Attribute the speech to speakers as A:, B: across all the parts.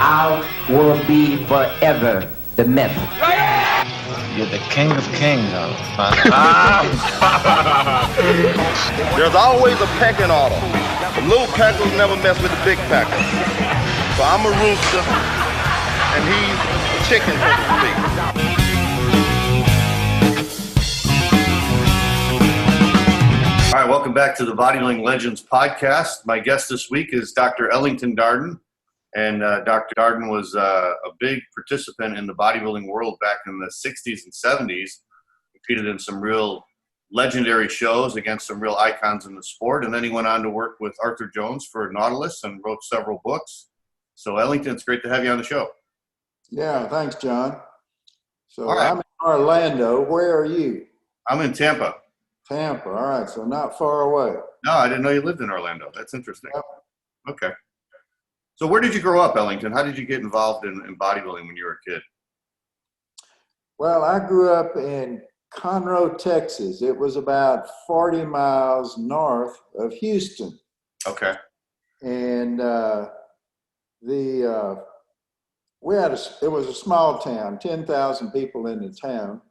A: I will be forever the Mentzer.
B: You're the king of kings, Oliva.
C: There's always a pecking order. The little packers never mess with the big packers. So I'm a rooster, and he's a chicken, so to speak.
D: All right, welcome back to the Bodybuilding Legends Podcast. My guest this week is Dr. Ellington Darden. And Dr. Darden was a big participant in the bodybuilding world back in the 60s and 70s. Competed in some real legendary shows against some real icons in the sport. And then he went on to work with Arthur Jones for Nautilus and wrote several books. So, Ellington, it's great to have you on the show.
E: Yeah, thanks, John. So
D: All right.
E: I'm in Orlando. Where are you?
D: I'm in Tampa.
E: Tampa. All right, so not far away.
D: No, I didn't know you lived in Orlando. That's interesting.
E: Yep.
D: Okay. So where did you grow up, Ellington? How did you get involved in bodybuilding when you were a kid?
E: Well, I grew up in Conroe, Texas. It was about 40 miles north of Houston.
D: Okay.
E: And it was a small town, 10,000 people in the town.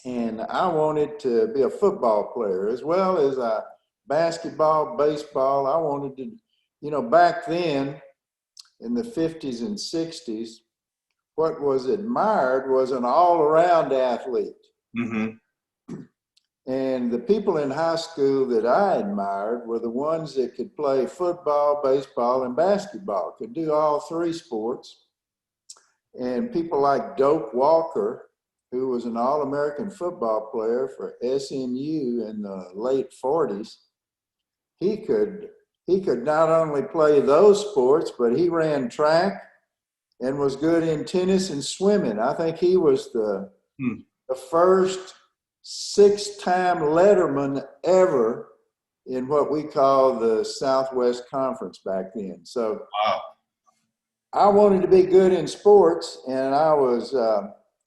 E: And I wanted to be a football player as well as basketball, baseball. I wanted to, back then in the 50s and 60s, what was admired was an all-around athlete.
D: Mm-hmm.
E: And the people in high school that I admired were the ones that could play football, baseball, and basketball, could do all three sports. And people like Doak Walker, who was an All-American football player for SMU in the late 40s, he could not only play those sports, but he ran track and was good in tennis and swimming. I think he was the first 6-time letterman ever in what we call the Southwest Conference back then. So
D: wow.
E: I wanted to be good in sports, and I was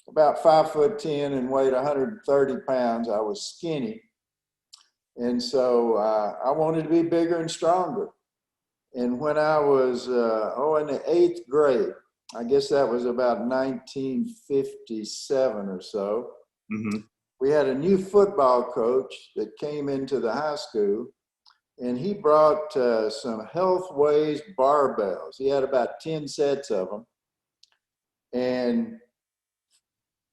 E: about 5'10" and weighed 130 pounds. I was skinny. And so I wanted to be bigger and stronger. And when I was, in the 8th grade, I guess that was about 1957 or so,
D: Mm-hmm.
E: we had a new football coach that came into the high school, and he brought some Health Ways barbells. He had about 10 sets of them. And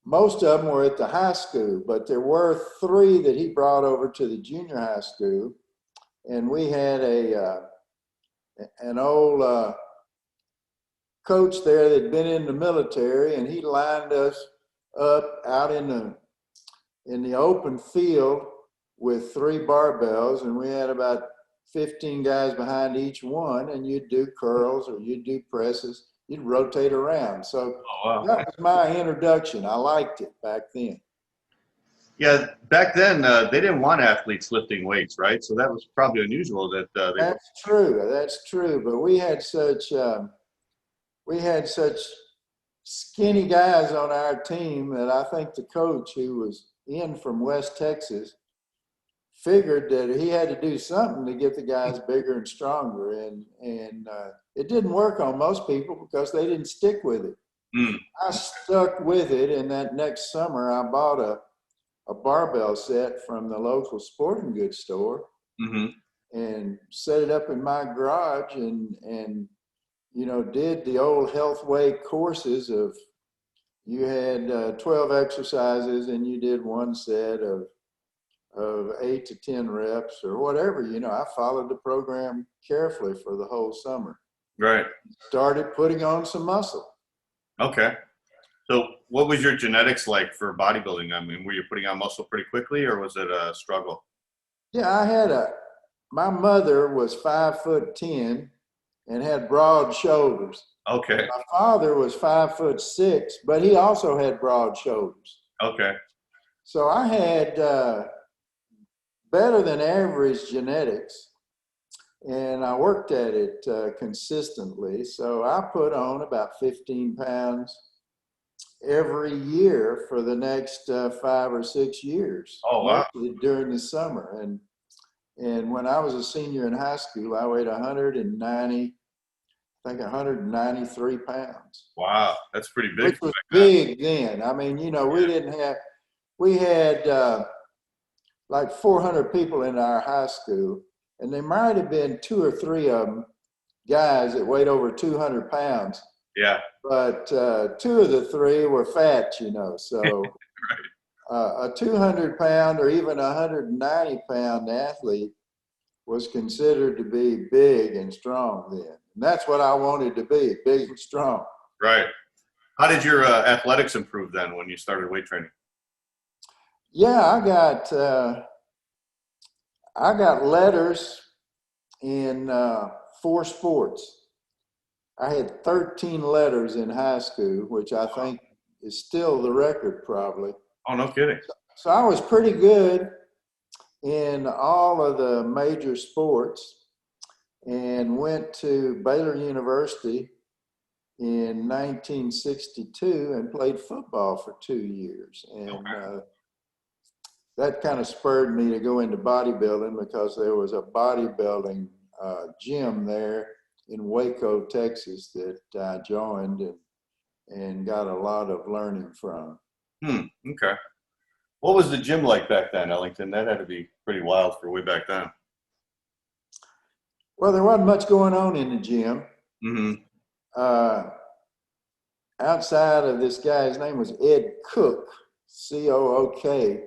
E: most of them were at the high school, but there were 3 that he brought over to the junior high school. And we had an old coach there that had been in the military, and he lined us up out in the open field with 3 barbells, and we had about 15 guys behind each one, and you'd do curls or you'd do presses. You'd rotate around. So that was my introduction. I liked it back then.
D: Yeah, back then they didn't want athletes lifting weights, right? So that was probably unusual that
E: That's true. That's true. But we had such skinny guys on our team that I think the coach, who was in from West Texas, figured that he had to do something to get the guys bigger and stronger. And it didn't work on most people because they didn't stick with it. I stuck with it, and that next summer I bought a barbell set from the local sporting goods store,
D: mm-hmm.
E: and set it up in my garage, and did the old Health Way courses of, you had 12 exercises and you did one set of 8 to 10 reps or whatever. I followed the program carefully for the whole summer.
D: Right.
E: Started putting on some muscle.
D: Okay. So what was your genetics like for bodybuilding? I mean, were you putting on muscle pretty quickly, or was it a struggle?
E: Yeah, my mother was 5'10" and had broad shoulders.
D: Okay.
E: My father was 5'6", but he also had broad shoulders.
D: Okay.
E: So I had better than average genetics, and I worked at it consistently. So I put on about 15 pounds every year for the next 5 or 6 years.
D: Oh, wow.
E: During the summer. And when I was a senior in high school, I weighed 190 I think 193 pounds.
D: Wow, that's pretty big.
E: Which was big then. I mean, you know, we had like 400 people in our high school, and there might have been 2 or 3 of them guys that weighed over 200 pounds.
D: Yeah.
E: But 2 of the 3 were fat, you know, so
D: right.
E: A 200 pound or even 190 pound athlete was considered to be big and strong then. And that's what I wanted to be, big and strong.
D: Right. How did your athletics improve then when you started weight training?
E: Yeah, I got letters in 4 sports. I had 13 letters in high school, which I think is still the record probably.
D: Oh, no kidding.
E: So I was pretty good in all of the major sports and went to Baylor University in 1962 and played football for 2 years. And that kind of spurred me to go into bodybuilding because there was a bodybuilding gym there in Waco, Texas that I joined and got a lot of learning from.
D: Okay. What was the gym like back then, Ellington? That had to be pretty wild for way back then.
E: Well, there wasn't much going on in the gym.
D: Mm-hmm.
E: Outside of this guy, his name was Ed Cook, C-O-O-K.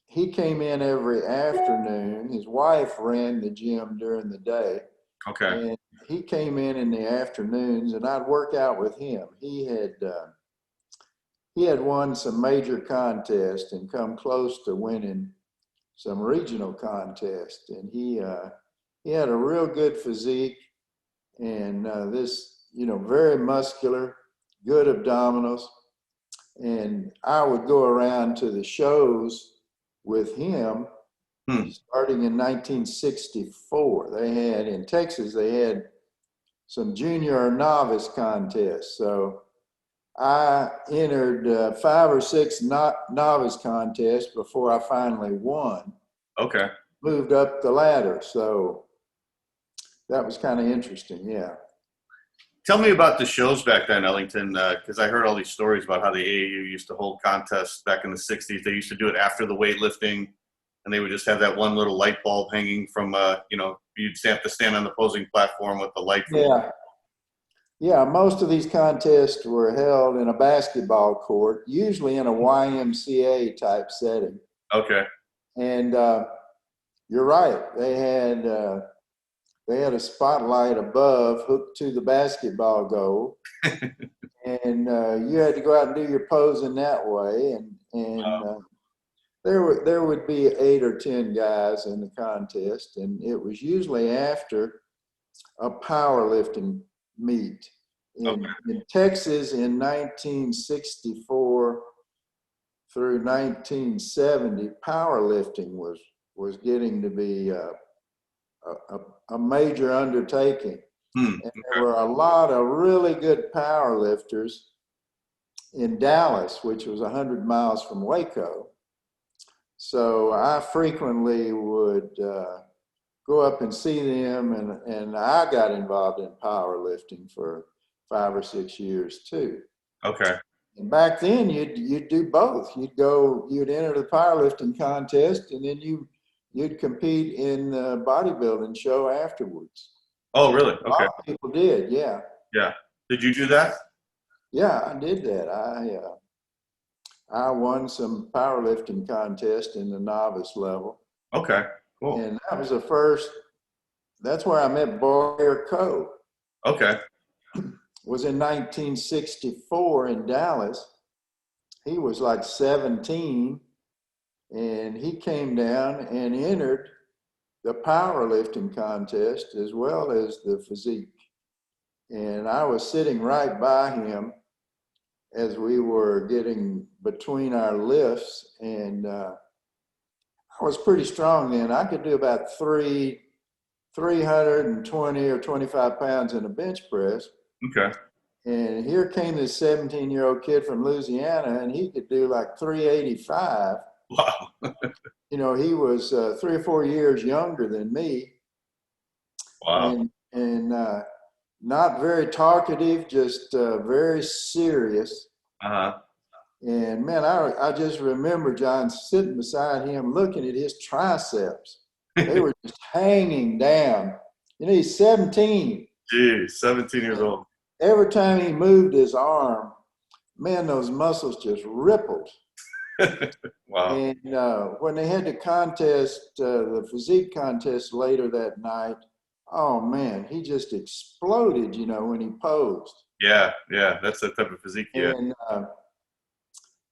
E: He came in every afternoon. His wife ran the gym during the day.
D: Okay.
E: And he came in the afternoons, and I'd work out with him. He had won some major contests and come close to winning some regional contests. And he had a real good physique and this, you know, very muscular, good abdominals. And I would go around to the shows with him starting in 1964. They had, in Texas, they had some junior or novice contests. So I entered 5 or 6 novice contests before I finally won.
D: Okay.
E: Moved up the ladder. So that was kind of interesting, yeah.
D: Tell me about the shows back then, Ellington, because I heard all these stories about how the AAU used to hold contests back in the 60s. They used to do it after the weightlifting, and they would just have that one little light bulb hanging from, you know, you'd have to stand on the posing platform with the light.
E: Yeah, most of these contests were held in a basketball court, usually in a YMCA type setting.
D: Okay.
E: And you're right. They had a spotlight above hooked to the basketball goal. And you had to go out and do your posing that way. And there would be 8 or 10 guys in the contest. And it was usually after a powerlifting meet. In Texas in 1964 through 1970, powerlifting was getting to be a major undertaking. And there were a lot of really good powerlifters in Dallas, which was 100 miles from Waco. So I frequently would go up and see them, and I got involved in powerlifting for 5 or 6 years too.
D: Okay.
E: And back then you'd do both. You'd enter the powerlifting contest, and then you'd compete in the bodybuilding show afterwards.
D: Oh, really? Okay.
E: A lot of people did, yeah.
D: Yeah. Did you do that?
E: Yeah, I did that. I won some powerlifting contest in the novice level.
D: Okay, cool.
E: And that was that's where I met Boyer Coe.
D: Okay.
E: Was in 1964 in Dallas. He was like 17, and he came down and entered the powerlifting contest as well as the physique. And I was sitting right by him as we were getting between our lifts, and I was pretty strong then. I could do about 320 or 25 pounds in a bench press.
D: Okay.
E: And here came this 17-year-old kid from Louisiana, and he could do like 385.
D: Wow.
E: You know, he was 3 or 4 years younger than me.
D: Wow.
E: And not very talkative, just very serious.
D: Uh-huh.
E: And man, I just remember John sitting beside him looking at his triceps. They were just hanging down. You know, he's 17.
D: Geez, 17 years old.
E: Every time he moved his arm, man, those muscles just rippled.
D: Wow.
E: And when they had the contest, the physique contest later that night, oh man, he just exploded, you know, when he posed.
D: Yeah, that's the type of physique. Yeah.
E: And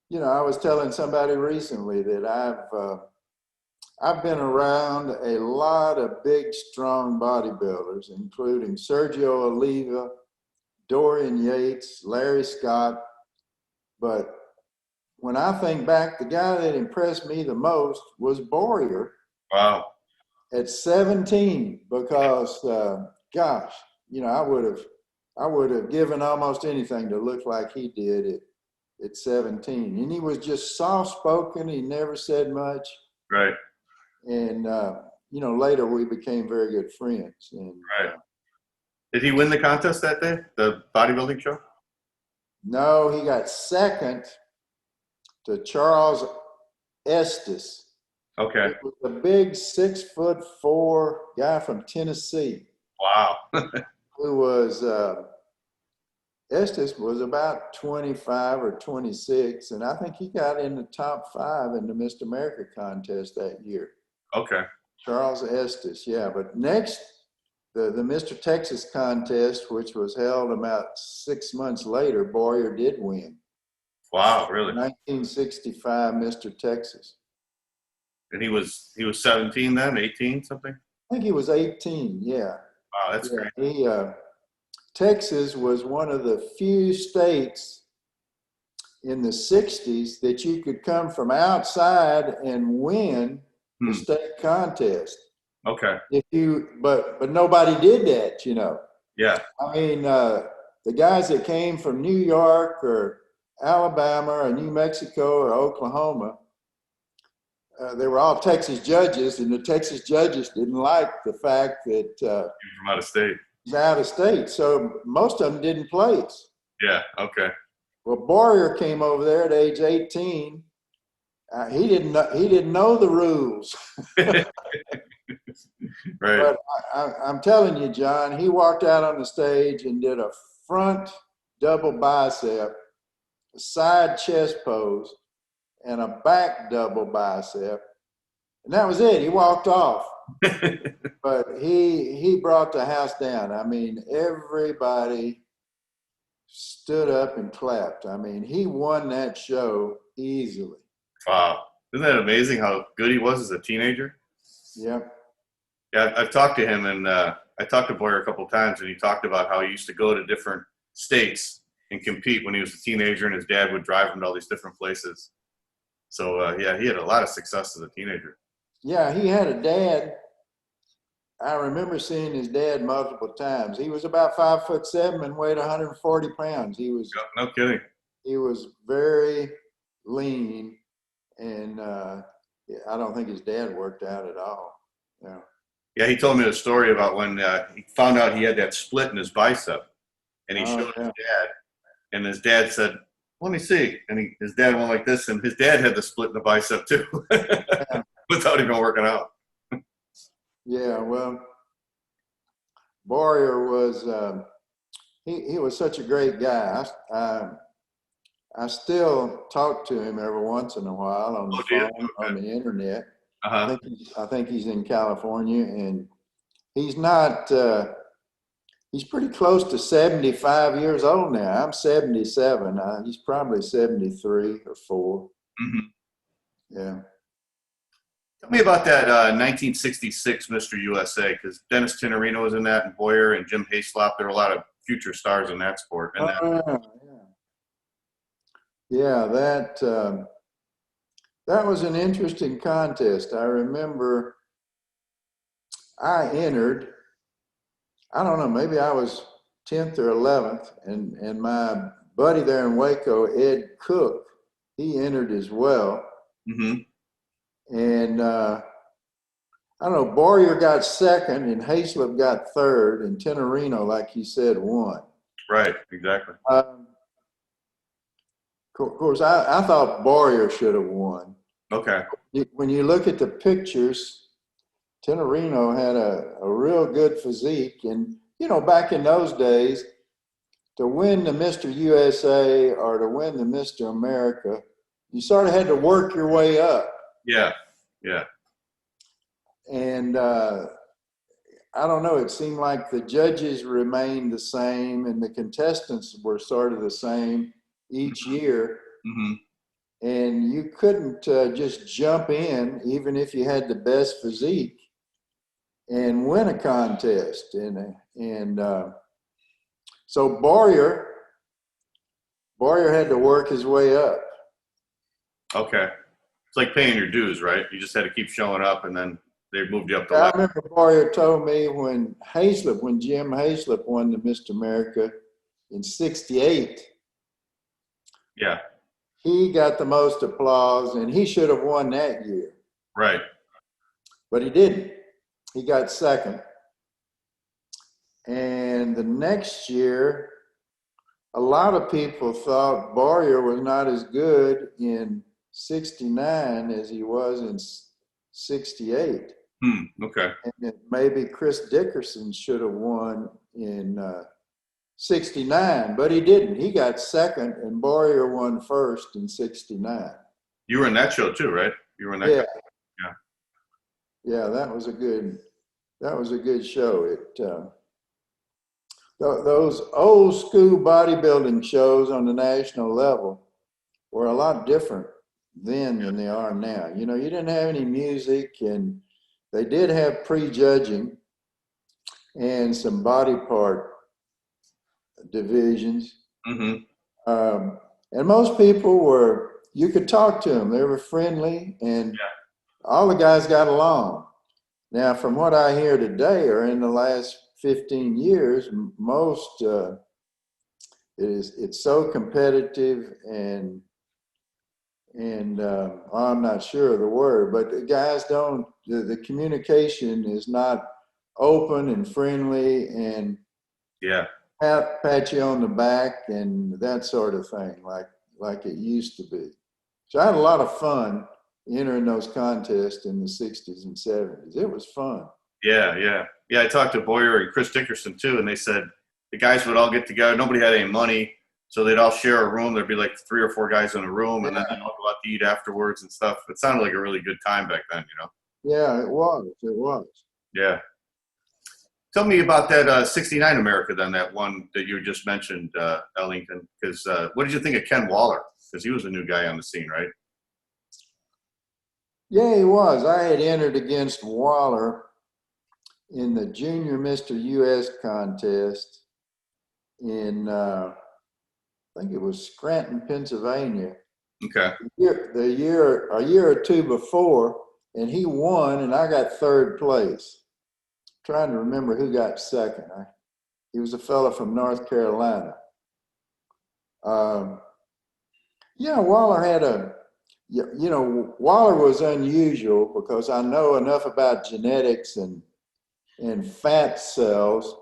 E: you know, I was telling somebody recently that I've been around a lot of big, strong bodybuilders, including Sergio Oliva, Dorian Yates, Larry Scott. But when I think back, the guy that impressed me the most was Boyer.
D: Wow.
E: At 17, because gosh, you know, I would have given almost anything to look like he did at 17. And he was just soft-spoken. He never said much.
D: Right.
E: And, you know, later we became very good friends. And,
D: right. Did he win the contest that day, the bodybuilding show?
E: No, he got second to Charles Estes.
D: Okay.
E: He was a big 6'4" guy from Tennessee.
D: Wow.
E: Who was Estes was about 25 or 26, and I think he got in the top 5 in the Mr. America contest that year.
D: Okay.
E: Charles Estes, yeah. But next, the Mr. Texas contest, which was held about 6 months later, Boyer did win.
D: Wow, really?
E: 1965 Mr. Texas.
D: And he was 17 then, 18 something?
E: I think he was 18, yeah.
D: Wow, that's great.
E: Texas was one of the few states in the 60s that you could come from outside and win the state contest.
D: Okay.
E: But nobody did that, you know.
D: Yeah.
E: I mean, the guys that came from New York or Alabama or New Mexico or Oklahoma, they were all Texas judges, and the Texas judges didn't like the fact that
D: from out of state.
E: He's out of state, so most of them didn't place.
D: Yeah. Okay.
E: Well, Boyer came over there at age 18. He didn't know the rules.
D: Right.
E: But I'm telling you, John, he walked out on the stage and did a front double bicep, a side chest pose, and a back double bicep. And that was it. He walked off. But he brought the house down. I mean, everybody stood up and clapped. I mean, he won that show easily.
D: Wow. Isn't that amazing how good he was as a teenager?
E: Yep.
D: Yeah, I've talked to him, and I talked to Boyer a couple of times, and he talked about how he used to go to different states and compete when he was a teenager, and his dad would drive him to all these different places. So, yeah, he had a lot of success as a teenager.
E: Yeah, he had a dad. I remember seeing his dad multiple times. He was about 5'7" and weighed 140 pounds. He was
D: no kidding.
E: He was very lean, and I don't think his dad worked out at all. Yeah.
D: Yeah, he told me a story about when he found out he had that split in his bicep, and he showed his dad, and his dad said, "Let me see." And his dad went like this, and his dad had the split in the bicep too, without even working out.
E: Yeah, well, Boyer was he was such a great guy. I still talk to him every once in a while on the phone, on the internet.
D: Uh-huh.
E: I think he's in California, and he's not. He's pretty close to 75 years old now. I'm 77. He's probably 73 or 4.
D: Mm-hmm.
E: Yeah.
D: Tell me about that 1966 Mr. USA, because Dennis Tinerino was in that, and Boyer and Jim Hayslop. There were a lot of future stars in that sport. And
E: yeah, that was an interesting contest. I remember I entered. I don't know, maybe I was 10th or 11th, and my buddy there in Waco, Ed Cook, he entered as well.
D: Mm-hmm.
E: And I don't know, Boyer got second and Hayslip got third and Tinerino, like you said, won.
D: Right, exactly.
E: Of course, I thought Boyer should have won.
D: Okay.
E: When you look at the pictures, Tinerino had a real good physique. And, back in those days, to win the Mr. USA or to win the Mr. America, you sort of had to work your way up.
D: Yeah.
E: And I don't know, it seemed like the judges remained the same and the contestants were sort of the same each year.
D: Mm-hmm.
E: And you couldn't just jump in, even if you had the best physique, and win a contest. So Boyer had to work his way up.
D: Okay. It's like paying your dues, right? You just had to keep showing up, and then they moved you up the
E: I
D: ladder.
E: remember Boyer told me when Jim Hayslip won the Mr. America in '68.
D: Yeah.
E: He got the most applause, and he should have won that year.
D: Right.
E: But he didn't. He got second. And the next year, a lot of people thought Boyer was not as good in '69 as he was in '68.
D: Okay.
E: And that maybe Chris Dickerson should have won in '69, but he didn't. He got second, and Boyer won first in '69.
D: You were in that show too, right? You were in that.
E: Yeah.
D: Yeah.
E: Yeah, that was a good show. Those old school bodybuilding shows on the national level were a lot different then than they are now. You didn't have any music, and they did have prejudging and some body part divisions.
D: Mm-hmm.
E: And most people you could talk to them. They were friendly, and all the guys got along. Now, from what I hear today, or in the last 15 years, most it's so competitive and I'm not sure of the word, but the guys the communication is not open and friendly and pat you on the back and that sort of thing like it used to be. So I had a lot of fun entering those contests in the 60s and 70s. It was fun.
D: Yeah. I talked to Boyer and Chris Dickerson too, and they said the guys would all get together. Nobody had any money, so they'd all share a room. There'd be like 3 or 4 guys in a room, and then they'd all go out to eat afterwards and stuff. It sounded like a really good time back then,
E: Yeah, it was.
D: Yeah. Tell me about that '69 America then, that one that you just mentioned, Ellington. Because what did you think of Ken Waller? Because he was a new guy on the scene, right?
E: Yeah, he was. I had entered against Waller in the Junior Mr. US contest in, I think it was Scranton, Pennsylvania.
D: Okay.
E: A year or two before, and he won, and I got third place. I'm trying to remember who got second. He was a fellow from North Carolina. Waller had Waller was unusual because I know enough about genetics and fat cells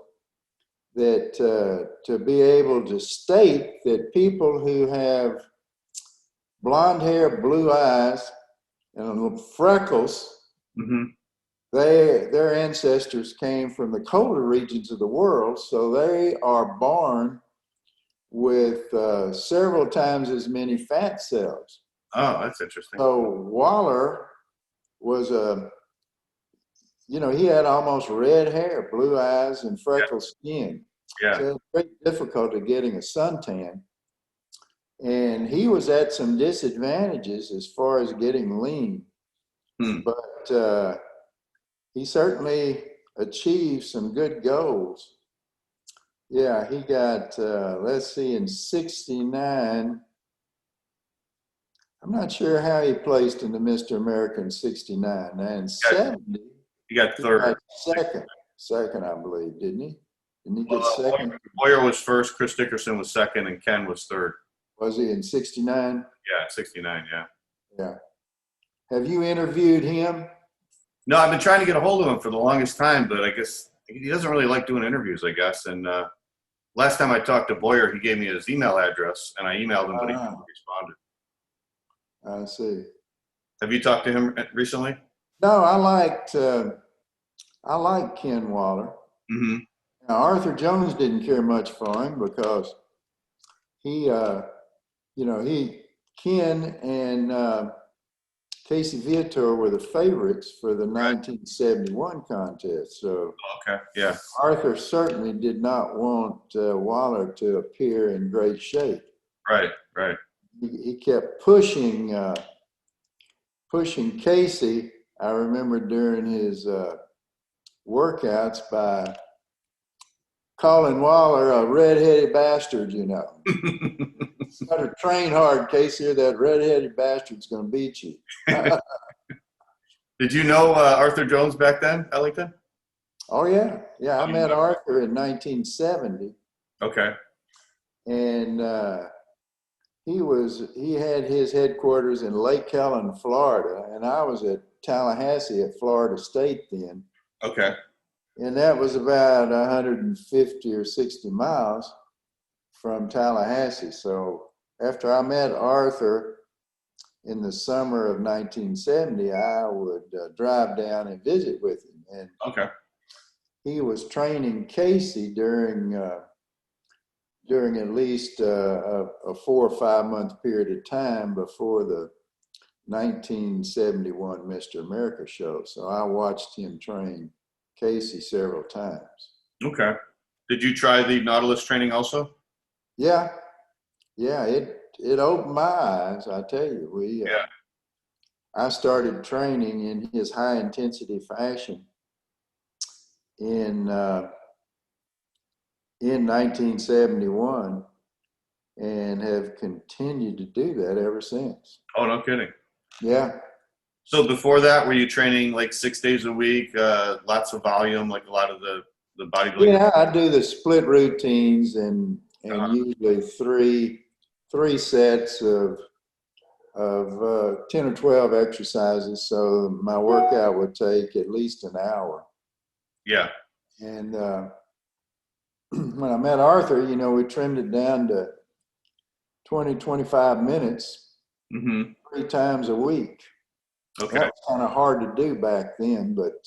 E: that to be able to state that people who have blonde hair, blue eyes, and freckles,
D: mm-hmm.
E: their ancestors came from the colder regions of the world, so they are born with several times as many fat cells.
D: Oh, that's interesting.
E: So Waller was he had almost red hair, blue eyes, and freckled skin.
D: Yeah.
E: So it was very difficult to getting a suntan. And he was at some disadvantages as far as getting lean. But he certainly achieved some good goals. Yeah, he got, in '69, I'm not sure how he placed in the Mr. America in '69. Now in '70,
D: he got third.
E: Second, I believe, didn't he? Didn't he get second?
D: Boyer was first, Chris Dickerson was second, and Ken was third.
E: Was he in '69?
D: Yeah, '69, yeah.
E: Yeah. Have you interviewed him?
D: No, I've been trying to get a hold of him for the longest time, but I guess he doesn't really like doing interviews, I guess. And last time I talked to Boyer, he gave me his email address, and I emailed him, but he never responded.
E: I see.
D: Have you talked to him recently?
E: No, I like Ken Waller.
D: Mm-hmm.
E: Now, Arthur Jones didn't care much for him because Ken and Casey Viator were the favorites for the 1971 contest. So
D: okay, yeah.
E: Arthur certainly did not want Waller to appear in great shape.
D: Right.
E: He kept pushing Casey. I remember during his workouts by calling Waller a red-headed bastard, You better train hard, Casey, or that red-headed bastard's going to beat you.
D: Did you know Arthur Jones back then, Ellington?
E: Oh, yeah. Yeah, I met Arthur in 1970.
D: Okay.
E: And he had his headquarters in Lake Helen, Florida, and I was at Tallahassee at Florida State then.
D: Okay.
E: And that was about 150 or 60 miles from Tallahassee. So after I met Arthur in the summer of 1970, I would drive down and visit with him. And
D: okay.
E: He was training Casey during at least a 4 or 5 month period of time before the 1971 Mr. America show. So I watched him train Casey several times.
D: Okay. Did you try the Nautilus training also?
E: Yeah. It opened my eyes, I tell you. I started training in his high intensity fashion in 1971 and have continued to do that ever since.
D: Oh, no kidding.
E: Yeah.
D: So before that, were you training like 6 days a week, lots of volume, like a lot of the bodybuilding?
E: Yeah, I do the split routines and usually three sets of 10 or 12 exercises. So my workout would take at least an hour.
D: Yeah.
E: And when I met Arthur, we trimmed it down to 20, 25 minutes, 3 times a week.
D: Okay.
E: That was kind of hard to do back then, but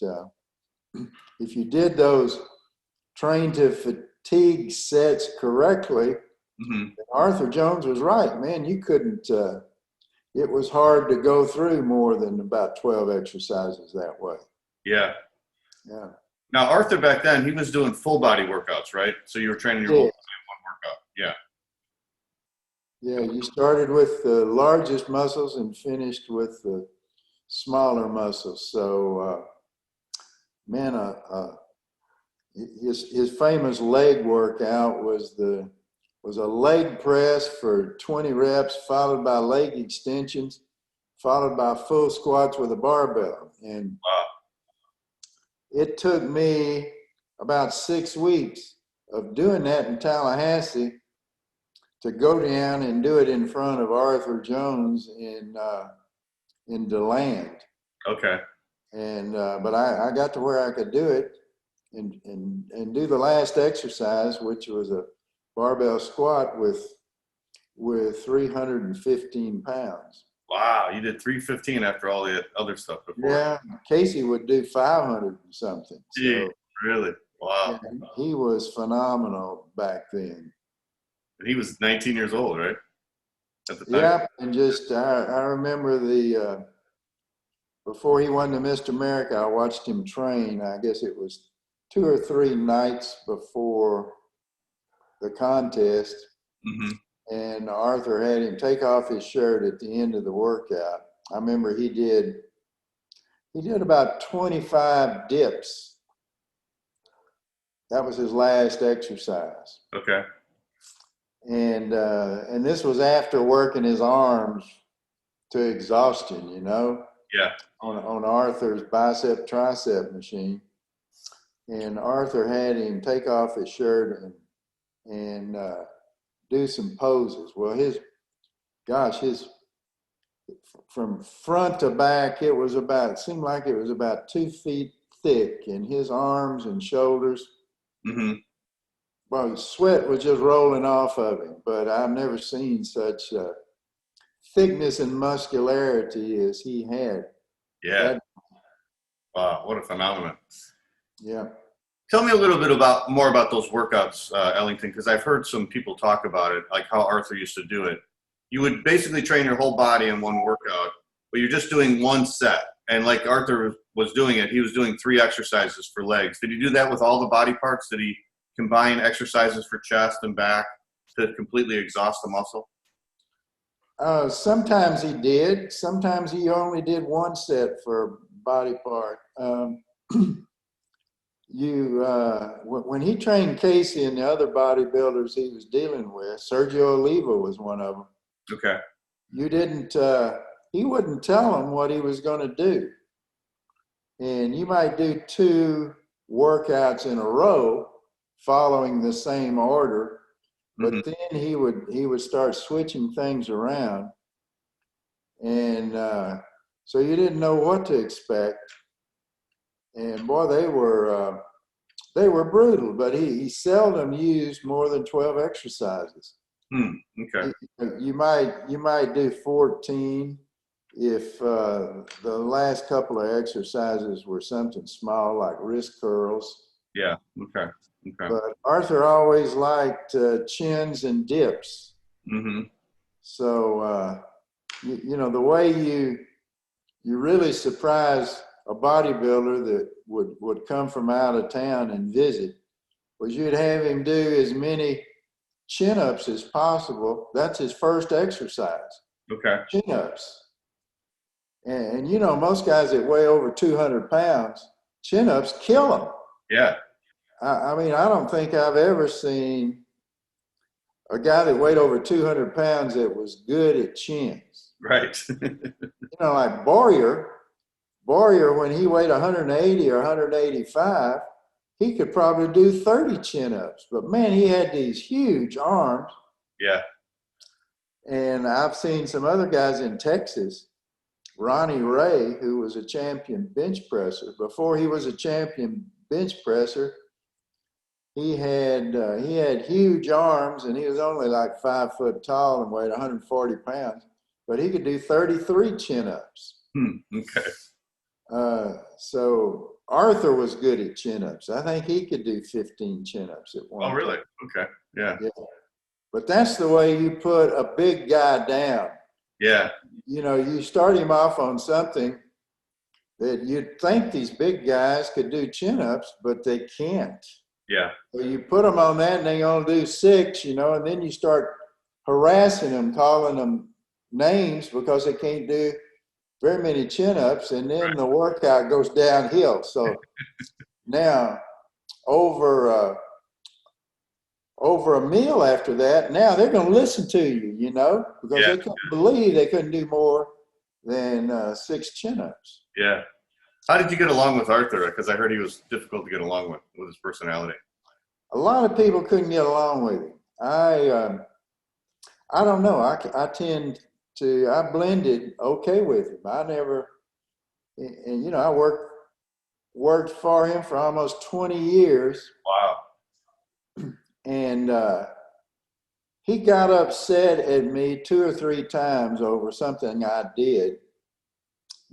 E: if you did those train to fatigue sets correctly, Arthur Jones was right, man. You couldn't, it was hard to go through more than about 12 exercises that way.
D: Yeah.
E: Yeah.
D: Now, Arthur back then, he was doing full body workouts, right? So you were training your whole body in one workout. Yeah.
E: Yeah, you started with the largest muscles and finished with the smaller muscles. So, his famous leg workout was a leg press for 20 reps, followed by leg extensions, followed by full squats with a barbell. And it took me about 6 weeks of doing that in Tallahassee to go down and do it in front of Arthur Jones in DeLand.
D: Okay.
E: And but I got to where I could do it and do the last exercise, which was a barbell squat with 315 pounds.
D: Wow, you did 315 after all the other stuff before.
E: Yeah, Casey would do 500 and something.
D: Gee, really? Wow.
E: Yeah, he was phenomenal back then.
D: And he was 19 years old, right? At the time.
E: Yeah, and just I remember before he won the Mr. America, I watched him train. I guess it was 2 or 3 nights before the contest. And Arthur had him take off his shirt at the end of the workout. I remember he did about 25 dips. That was his last exercise.
D: Okay.
E: And this was after working his arms to exhaustion,
D: Yeah.
E: On Arthur's bicep tricep machine. And Arthur had him take off his shirt and do some poses. Well, his from front to back, it seemed like it was about 2 feet thick in his arms and shoulders.
D: Mm-hmm.
E: Well, sweat was just rolling off of him, but I've never seen such thickness and muscularity as he had.
D: Yeah. Wow, what a phenomenon.
E: Yeah.
D: Tell me a little bit more about those workouts, Ellington, because I've heard some people talk about it, like how Arthur used to do it. You would basically train your whole body in one workout, but you're just doing one set. And like Arthur was doing it, he was doing 3 exercises for legs. Did he do that with all the body parts? Did he combine exercises for chest and back to completely exhaust the muscle?
E: Sometimes he did. Sometimes he only did 1 set for body part. When he trained Casey and the other bodybuilders he was dealing with, Sergio Oliva was one of them.
D: Okay.
E: He wouldn't tell them what he was going to do. And you might do 2 workouts in a row following the same order, but then he would start switching things around. And so you didn't know what to expect. And boy, they were brutal, but he seldom used more than 12 exercises.
D: Okay.
E: You might do 14 if the last couple of exercises were something small like wrist curls.
D: Yeah. Okay.
E: But Arthur always liked chins and dips.
D: Mm-hmm.
E: So the way you really surprise a bodybuilder that would come from out of town and visit was you'd have him do as many chin-ups as possible. That's his first exercise.
D: Okay.
E: Chin-ups. And most guys that weigh over 200 pounds, chin-ups kill them.
D: Yeah.
E: I mean, I don't think I've ever seen a guy that weighed over 200 pounds that was good at chins.
D: Right.
E: Like Boyer, when he weighed 180 or 185, he could probably do 30 chin-ups. But man, he had these huge arms.
D: Yeah.
E: And I've seen some other guys in Texas, Ronnie Ray, who was a champion bench presser. Before he was a champion bench presser, he had huge arms, and he was only like 5 foot tall and weighed 140 pounds. But he could do 33 chin-ups.
D: Okay.
E: So Arthur was good at chin-ups. I think he could do 15 chin-ups at one.
D: Oh, really? Okay. Yeah.
E: But that's the way you put a big guy down.
D: Yeah.
E: You start him off on something that you'd think these big guys could do chin-ups, but they can't.
D: Yeah.
E: So you put them on that and they only do 6, and then you start harassing them, calling them names because they can't do very many chin-ups, and then the workout goes downhill. So now over a meal after that, now they're going to listen to you, because they couldn't believe they couldn't do more than 6 chin-ups.
D: Yeah. How did you get along with Arthur? Because I heard he was difficult to get along with his personality.
E: A lot of people couldn't get along with him. I don't know. I blended okay with him. I never, and I worked for him for almost 20 years.
D: Wow.
E: And he got upset at me 2 or 3 times over something I did,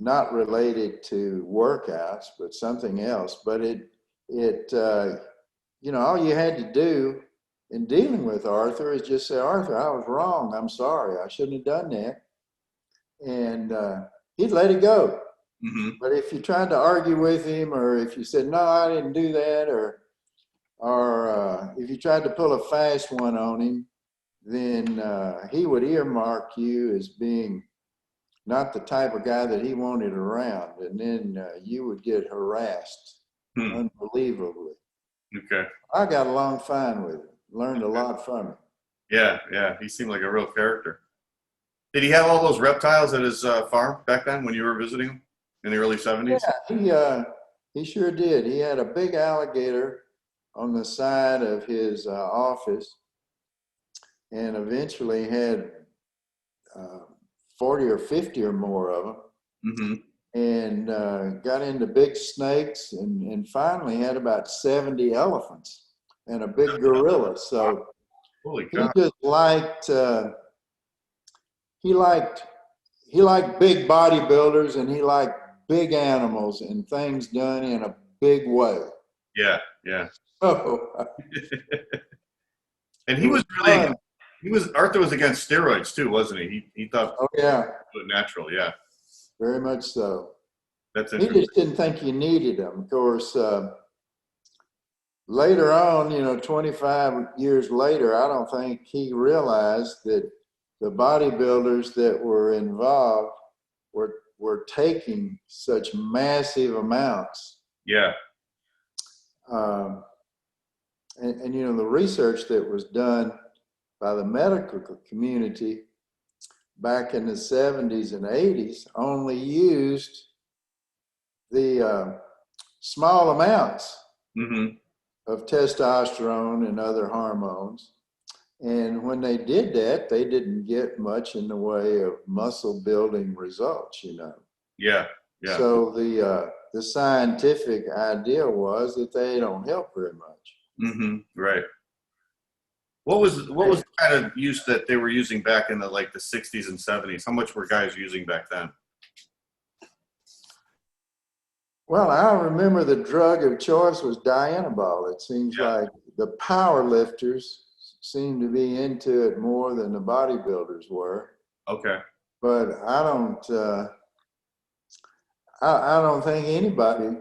E: not related to workouts, but something else. But all you had to do in dealing with Arthur is just say, Arthur, I was wrong. I'm sorry. I shouldn't have done that. And he'd let it go.
D: Mm-hmm.
E: But if you tried to argue with him, or if you said, no, I didn't do that, or if you tried to pull a fast one on him, then he would earmark you as being not the type of guy that he wanted around. And then you would get harassed unbelievably.
D: Okay.
E: I got along fine with him. Learned a lot from him.
D: Yeah. He seemed like a real character. Did he have all those reptiles at his farm back then when you were visiting him in the early 70s?
E: Yeah, he sure did. He had a big alligator on the side of his office, and eventually had 40 or 50 or more of them.
D: Mm-hmm.
E: And got into big snakes and finally had about 70 elephants and a big gorilla. So
D: Holy
E: he
D: cow.
E: just liked, he liked big bodybuilders, and he liked big animals and things done in a big way.
D: Yeah.
E: So,
D: And he was really, Arthur was against steroids too, wasn't he? He thought,
E: oh yeah,
D: natural. Yeah.
E: very much so.
D: That's
E: He
D: interesting.
E: just didn't think you needed them. Of course, later on, 25 years later, I don't think he realized that the bodybuilders that were involved were taking such massive amounts.
D: Yeah.
E: And the research that was done by the medical community back in the 70s and 80s only used the small amounts
D: Mm-hmm.
E: of testosterone and other hormones. And when they did that, they didn't get much in the way of muscle building results,
D: Yeah.
E: So the scientific idea was that they don't help very much.
D: Mm-hmm. Right. What was the kind of use that they were using back in the 60s and 70s? How much were guys using back then?
E: Well, I remember the drug of choice was Dianabol. It seems like the power lifters seemed to be into it more than the bodybuilders were.
D: Okay.
E: But I don't think anybody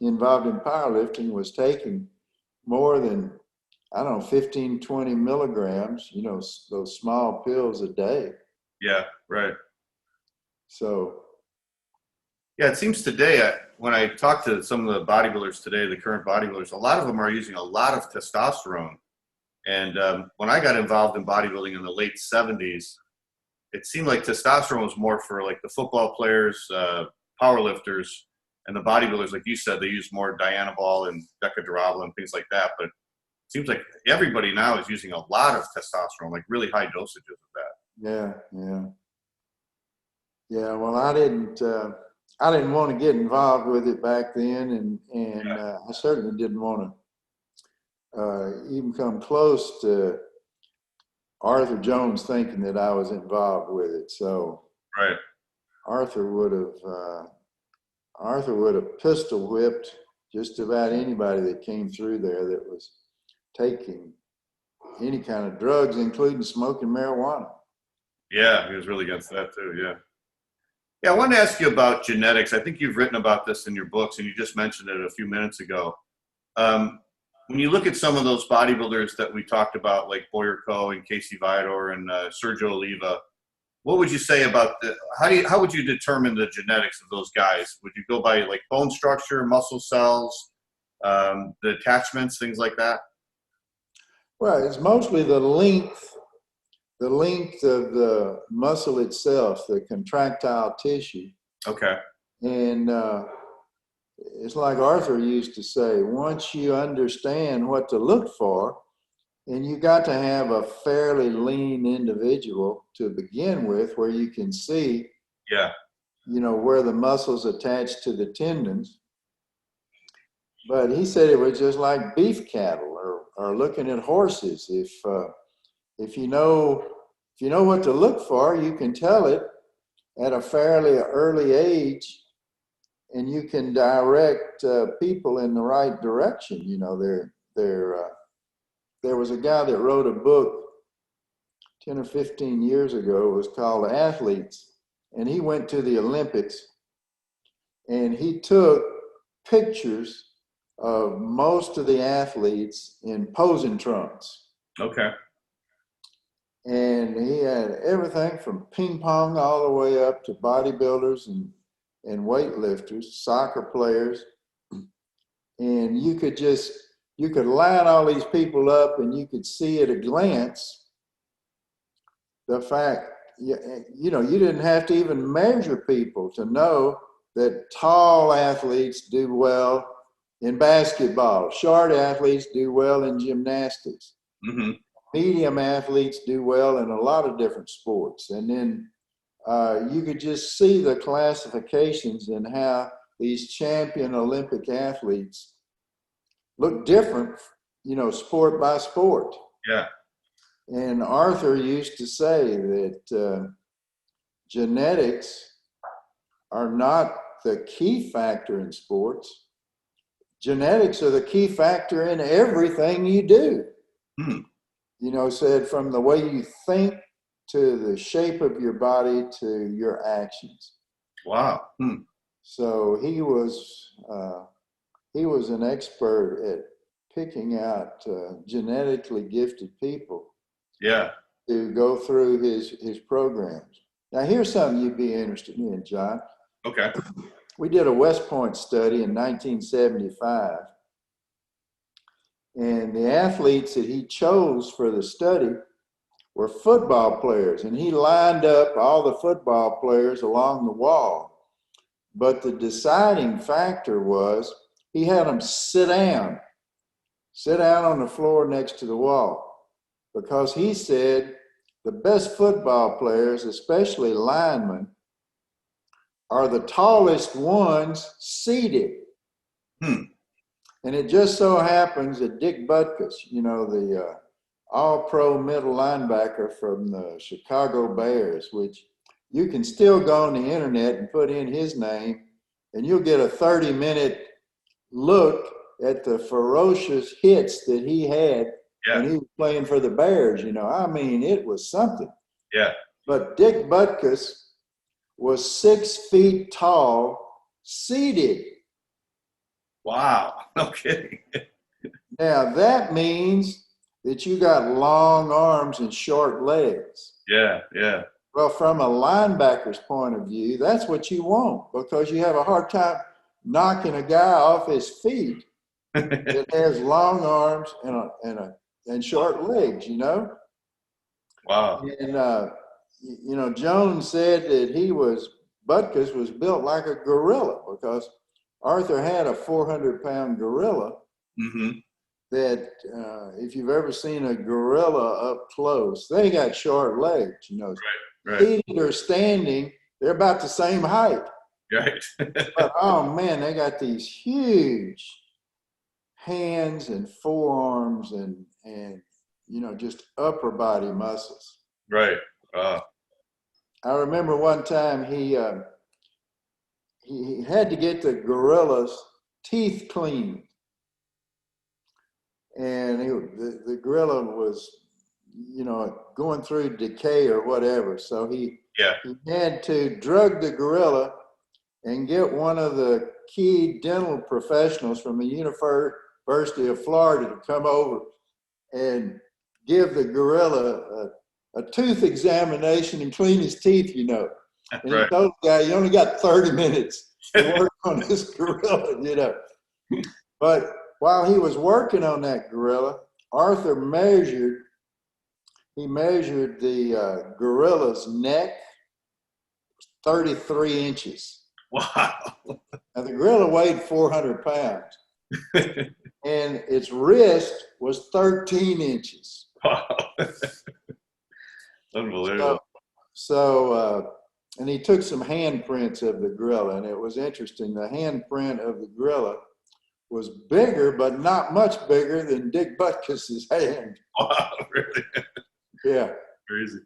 E: involved in powerlifting was taking more than, 15, 20 milligrams, those small pills a day.
D: Yeah, right.
E: So.
D: Yeah, it seems today, when I talk to some of the bodybuilders today, the current bodybuilders, a lot of them are using a lot of testosterone. And when I got involved in bodybuilding in the late 70s, it seemed like testosterone was more for the football players, powerlifters, and the bodybuilders, like you said, they use more Dianabol and Decadural and things like that. But it seems like everybody now is using a lot of testosterone, really high dosages of that.
E: Yeah. Well, I didn't want to get involved with it back then, and I certainly didn't want to even come close to Arthur Jones thinking that I was involved with it. So
D: Right.
E: Arthur would have pistol whipped just about anybody that came through there that was taking any kind of drugs, including smoking marijuana.
D: Yeah, he was really against that too. Yeah. Yeah, I wanted to ask you about genetics. I think you've written about this in your books, and you just mentioned it a few minutes ago. When you look at some of those bodybuilders that we talked about, like Boyer Coe and Casey Vidor and Sergio Oliva, what would you say about how would you determine the genetics of those guys? Would you go by bone structure, muscle cells, the attachments, things like that?
E: Well, it's mostly the length of the muscle itself, the contractile tissue.
D: Okay.
E: And it's like Arthur used to say, once you understand what to look for, and you got to have a fairly lean individual to begin with, where you can see, where the muscles attach to the tendons. But he said it was just like beef cattle or looking at horses. If you know what to look for, you can tell it at a fairly early age, and you can direct people in the right direction. There was a guy that wrote a book 10 or 15 years ago. It was called Athletes, and he went to the Olympics, and he took pictures of most of the athletes in posing trunks.
D: Okay.
E: And he had everything from ping pong all the way up to bodybuilders and weightlifters, soccer players. And you could line all these people up, and you could see at a glance the fact, you didn't have to even measure people to know that tall athletes do well in basketball, short athletes do well in gymnastics.
D: Mm-hmm.
E: Medium athletes do well in a lot of different sports. And then you could just see the classifications and how these champion Olympic athletes look different, sport by sport.
D: Yeah.
E: And Arthur used to say that genetics are not the key factor in sports. Genetics are the key factor in everything you do. Said from the way you think to the shape of your body to your actions.
D: Wow.
E: So he was an expert at picking out genetically gifted people.
D: Yeah.
E: To go through his programs. Now here's something you'd be interested in, John.
D: Okay.
E: We did a West Point study in 1975. And the athletes that he chose for the study were football players. And he lined up all the football players along the wall. But the deciding factor was he had them sit down on the floor next to the wall. Because he said the best football players, especially linemen, are the tallest ones seated. And it just so happens that Dick Butkus, the all-pro middle linebacker from the Chicago Bears, which you can still go on the internet and put in his name, and you'll get a 30-minute look at the ferocious hits that he had when he was playing for the Bears. It was something.
D: Yeah.
E: But Dick Butkus was 6 feet tall, seated.
D: Wow. No kidding.
E: Now, that means that you got long arms and short legs.
D: Yeah, yeah.
E: Well, from a linebacker's point of view, that's what you want, because you have a hard time knocking a guy off his feet that has long arms and short legs,
D: Wow.
E: And, Jones said that Butkus was built like a gorilla, because Arthur had a 400-pound gorilla that if you've ever seen a gorilla up close, they got short legs,
D: Right.
E: Seated or standing, they're about the same height.
D: Right.
E: But, oh, man, they got these huge hands and forearms and just upper body muscles.
D: Right.
E: I remember one time he had to get the gorilla's teeth cleaned. And the gorilla was, going through decay or whatever. So he had to drug the gorilla and get one of the key dental professionals from the University of Florida to come over and give the gorilla a tooth examination and clean his teeth, And he told the guy, you only got 30 minutes to work on this gorilla, But while he was working on that gorilla, Arthur measured the gorilla's neck, 33 inches.
D: Wow.
E: Now, the gorilla weighed 400 pounds, and its wrist was 13 inches.
D: Wow. Unbelievable.
E: So, and he took some handprints of the gorilla, and it was interesting. The handprint of the gorilla was bigger, but not much bigger than Dick Butkus's hand.
D: Wow, really?
E: Yeah.
D: Crazy.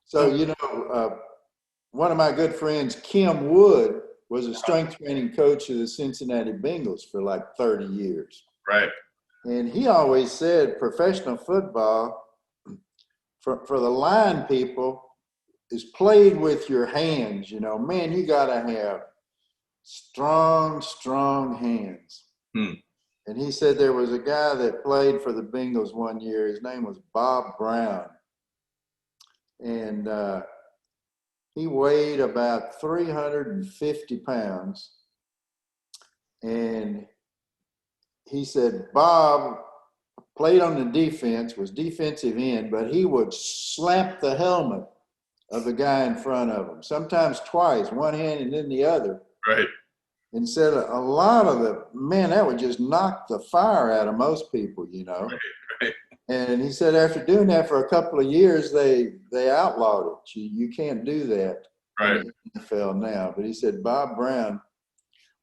E: So, one of my good friends, Kim Wood, was a strength training coach of the Cincinnati Bengals for like 30 years.
D: Right.
E: And he always said professional football, for the line people, is played with your hands. Man, you got to have strong hands. And he said there was a guy that played for the Bengals one year. His name was Bob Brown. And he weighed about 350 pounds. And he said Bob played on the defense, was defensive end, but he would slap the helmet of the guy in front of him, sometimes twice, one hand and then the other.
D: Right.
E: And said a lot of that would just knock the fire out of most people,
D: Right.
E: And he said after doing that for a couple of years, they they outlawed it. You can't do that
D: Right.
E: in the NFL now. But he said Bob Brown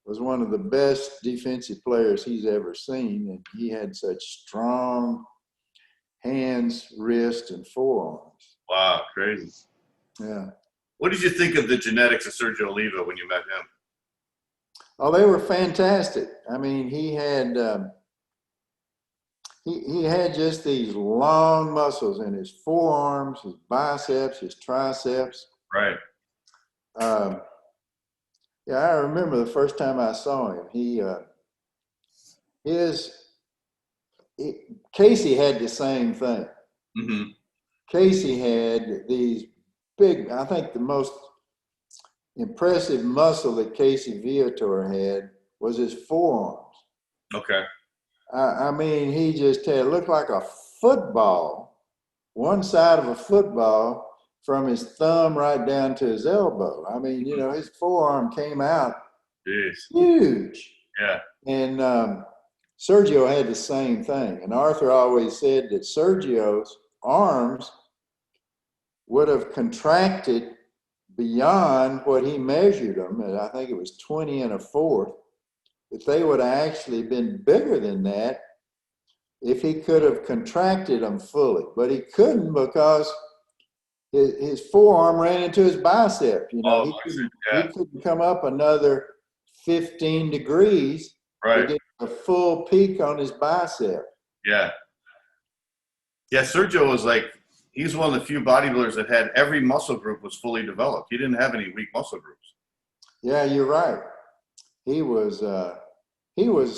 E: was one of the best defensive players he's ever seen, and he had such strong hands, wrists, and forearms.
D: Wow, crazy.
E: Yeah.
D: What did you think of the genetics of Sergio Oliva when you met him?
E: Oh, they were fantastic. I mean, he had he had just these long muscles in his forearms, his biceps, his triceps.
D: Right.
E: Yeah, I remember the first time I saw him. Casey had the same thing.
D: Mm-hmm.
E: Casey had these big, I think the most impressive muscle that Casey Viator had was his forearms.
D: Okay.
E: I mean, he just had, looked like a football, one side of a football from his thumb right down to his elbow. I mean, you know, his forearm came out huge.
D: Yeah.
E: And Sergio had the same thing. And Arthur always said that Sergio's arms would have contracted beyond what he measured them, and I think it was 20 1/4, that they would have actually been bigger than that if he could have contracted them fully. But he couldn't because his forearm ran into his bicep. You know, he couldn't come up another 15 degrees to get a full peak on his bicep.
D: Yeah. Yeah, Sergio was like, he's one of the few bodybuilders that had every muscle group was fully developed. He didn't have any weak muscle groups.
E: Yeah, you're right. He was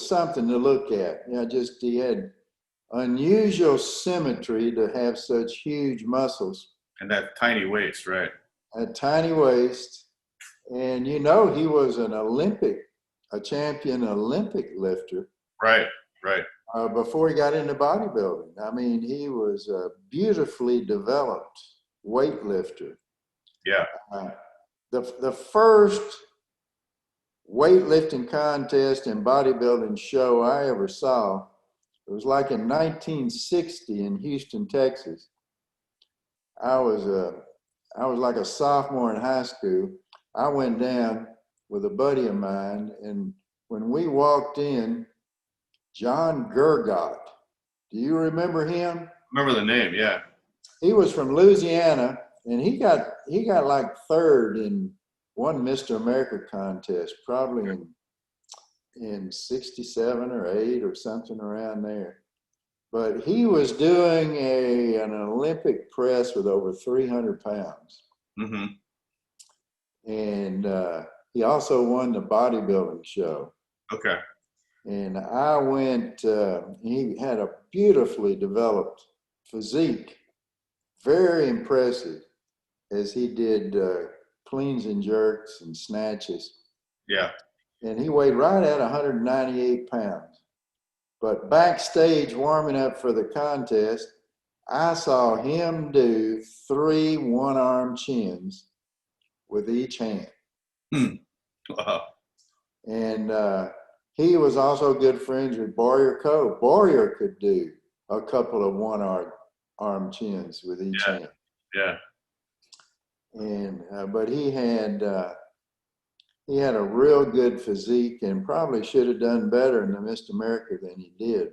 E: something to look at. You know, just he had unusual symmetry to have such huge muscles.
D: And that tiny waist, right?
E: A tiny waist. And you know, he was a champion Olympic lifter.
D: Right.
E: Before he got into bodybuilding. I mean, he was a beautifully developed weightlifter.
D: Yeah.
E: The first weightlifting contest and bodybuilding show I ever saw, it was like in 1960 in Houston, Texas. I was like a sophomore in high school. I went down with a buddy of mine, and when we walked in, John Gurgott, do you remember him?
D: Remember the name, yeah.
E: He was from Louisiana, and he got like third in one Mr. America contest, probably in 67 or 8 or something around there. But he was doing an Olympic press with over 300 pounds.
D: Mm-hmm.
E: And he also won the bodybuilding show.
D: Okay.
E: And I went, he had a beautifully developed physique, very impressive, as he did cleans and jerks and snatches.
D: Yeah.
E: And he weighed right at 198 pounds. But backstage warming up for the contest, I saw him do 3 one-arm chins with each hand.
D: Wow.
E: And he was also good friends with Boyer Coe. Boyer could do a couple of one-arm chins with each hand.
D: Yeah.
E: And but he had a real good physique and probably should have done better in the Mr. America than he did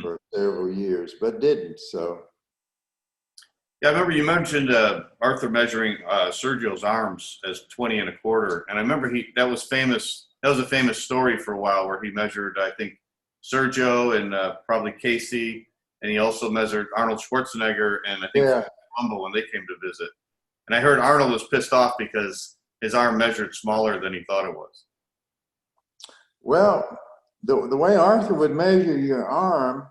E: for several years, but didn't. So.
D: Yeah, I remember you mentioned Arthur measuring Sergio's arms as 20 1/4, and I remember that was famous. That was a famous story for a while where he measured, I think, Sergio and probably Casey, and he also measured Arnold Schwarzenegger and I think Rumble when they came to visit. And I heard Arnold was pissed off because his arm measured smaller than he thought it was.
E: Well, the way Arthur would measure your arm,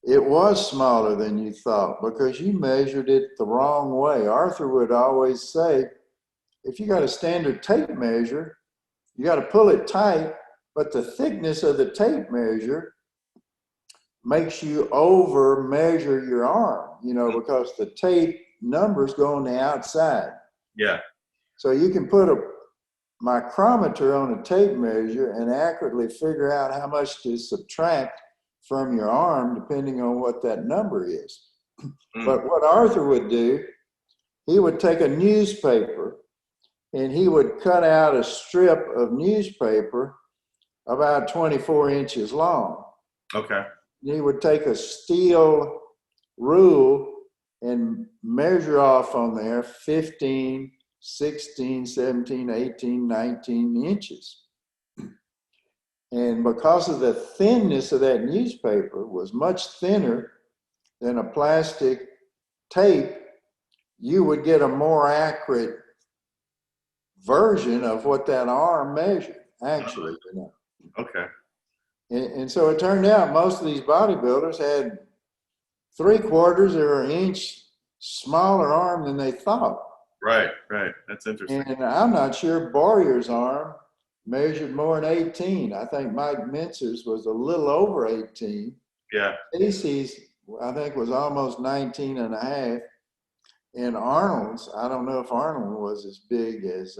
E: it was smaller than you thought because you measured it the wrong way. Arthur would always say, if you got a standard tape measure, you got to pull it tight, but the thickness of the tape measure makes you over measure your arm, you know, because the tape numbers go on the outside.
D: Yeah.
E: So you can put a micrometer on a tape measure and accurately figure out how much to subtract from your arm depending on what that number is. But what Arthur would do he would take a newspaper and he would cut out a strip of newspaper about 24 inches long.
D: Okay.
E: He would take a steel rule and measure off on there 15, 16, 17, 18, 19 inches. And because of the thinness of that newspaper was much thinner than a plastic tape, you would get a more accurate version of what that arm measured, actually. You know.
D: Okay.
E: And so it turned out most of these bodybuilders had 3/4 or an inch smaller arm than they thought.
D: Right. That's interesting.
E: And I'm not sure Boyer's arm measured more than 18. I think Mike Mentzer's was a little over 18.
D: Yeah.
E: Casey's, I think, was almost 19 and a half. And Arnold's, I don't know if Arnold was as big as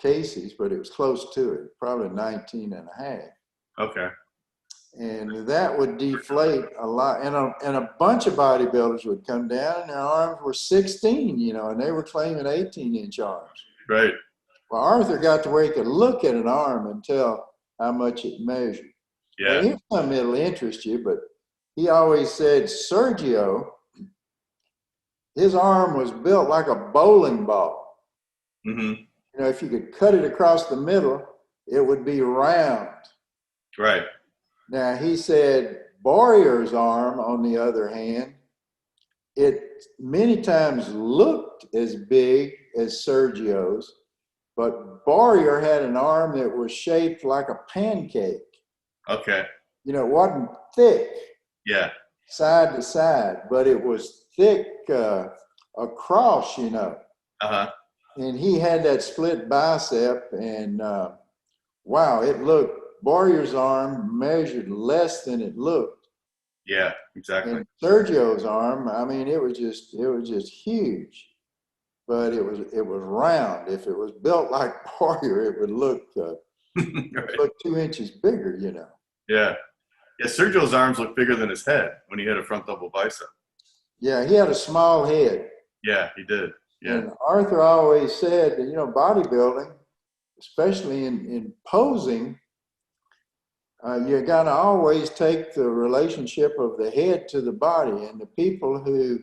E: Casey's, but it was close to it, probably 19 and a half.
D: Okay.
E: And that would deflate a lot. And a bunch of bodybuilders would come down and their arms were 16, you know, and they were claiming 18-inch arms.
D: Right.
E: Well, Arthur got to where he could look at an arm and tell how much it measured.
D: Yeah.
E: And here's something that'll interest you, but he always said Sergio, his arm was built like a bowling ball.
D: Mm-hmm.
E: You know, if you could cut it across the middle, it would be round.
D: Right.
E: Now, he said Boyer's arm, on the other hand, it many times looked as big as Sergio's, but Boyer had an arm that was shaped like a pancake.
D: Okay.
E: You know, it wasn't thick.
D: Yeah.
E: Side to side, but it was thick across, you know.
D: Uh-huh.
E: And he had that split bicep, and wow, it looked, Boyer's arm measured less than it looked.
D: Yeah, exactly.
E: And Sergio's arm, I mean, it was just huge, but it was round. If it was built like Boyer, it would look
D: Right.
E: look 2 inches bigger, you know.
D: Yeah. Yeah, Sergio's arms look bigger than his head when he had a front double bicep.
E: Yeah, he had a small head.
D: Yeah, he did. Yeah.
E: And Arthur always said that, you know, bodybuilding, especially in posing, you got to always take the relationship of the head to the body. And the people who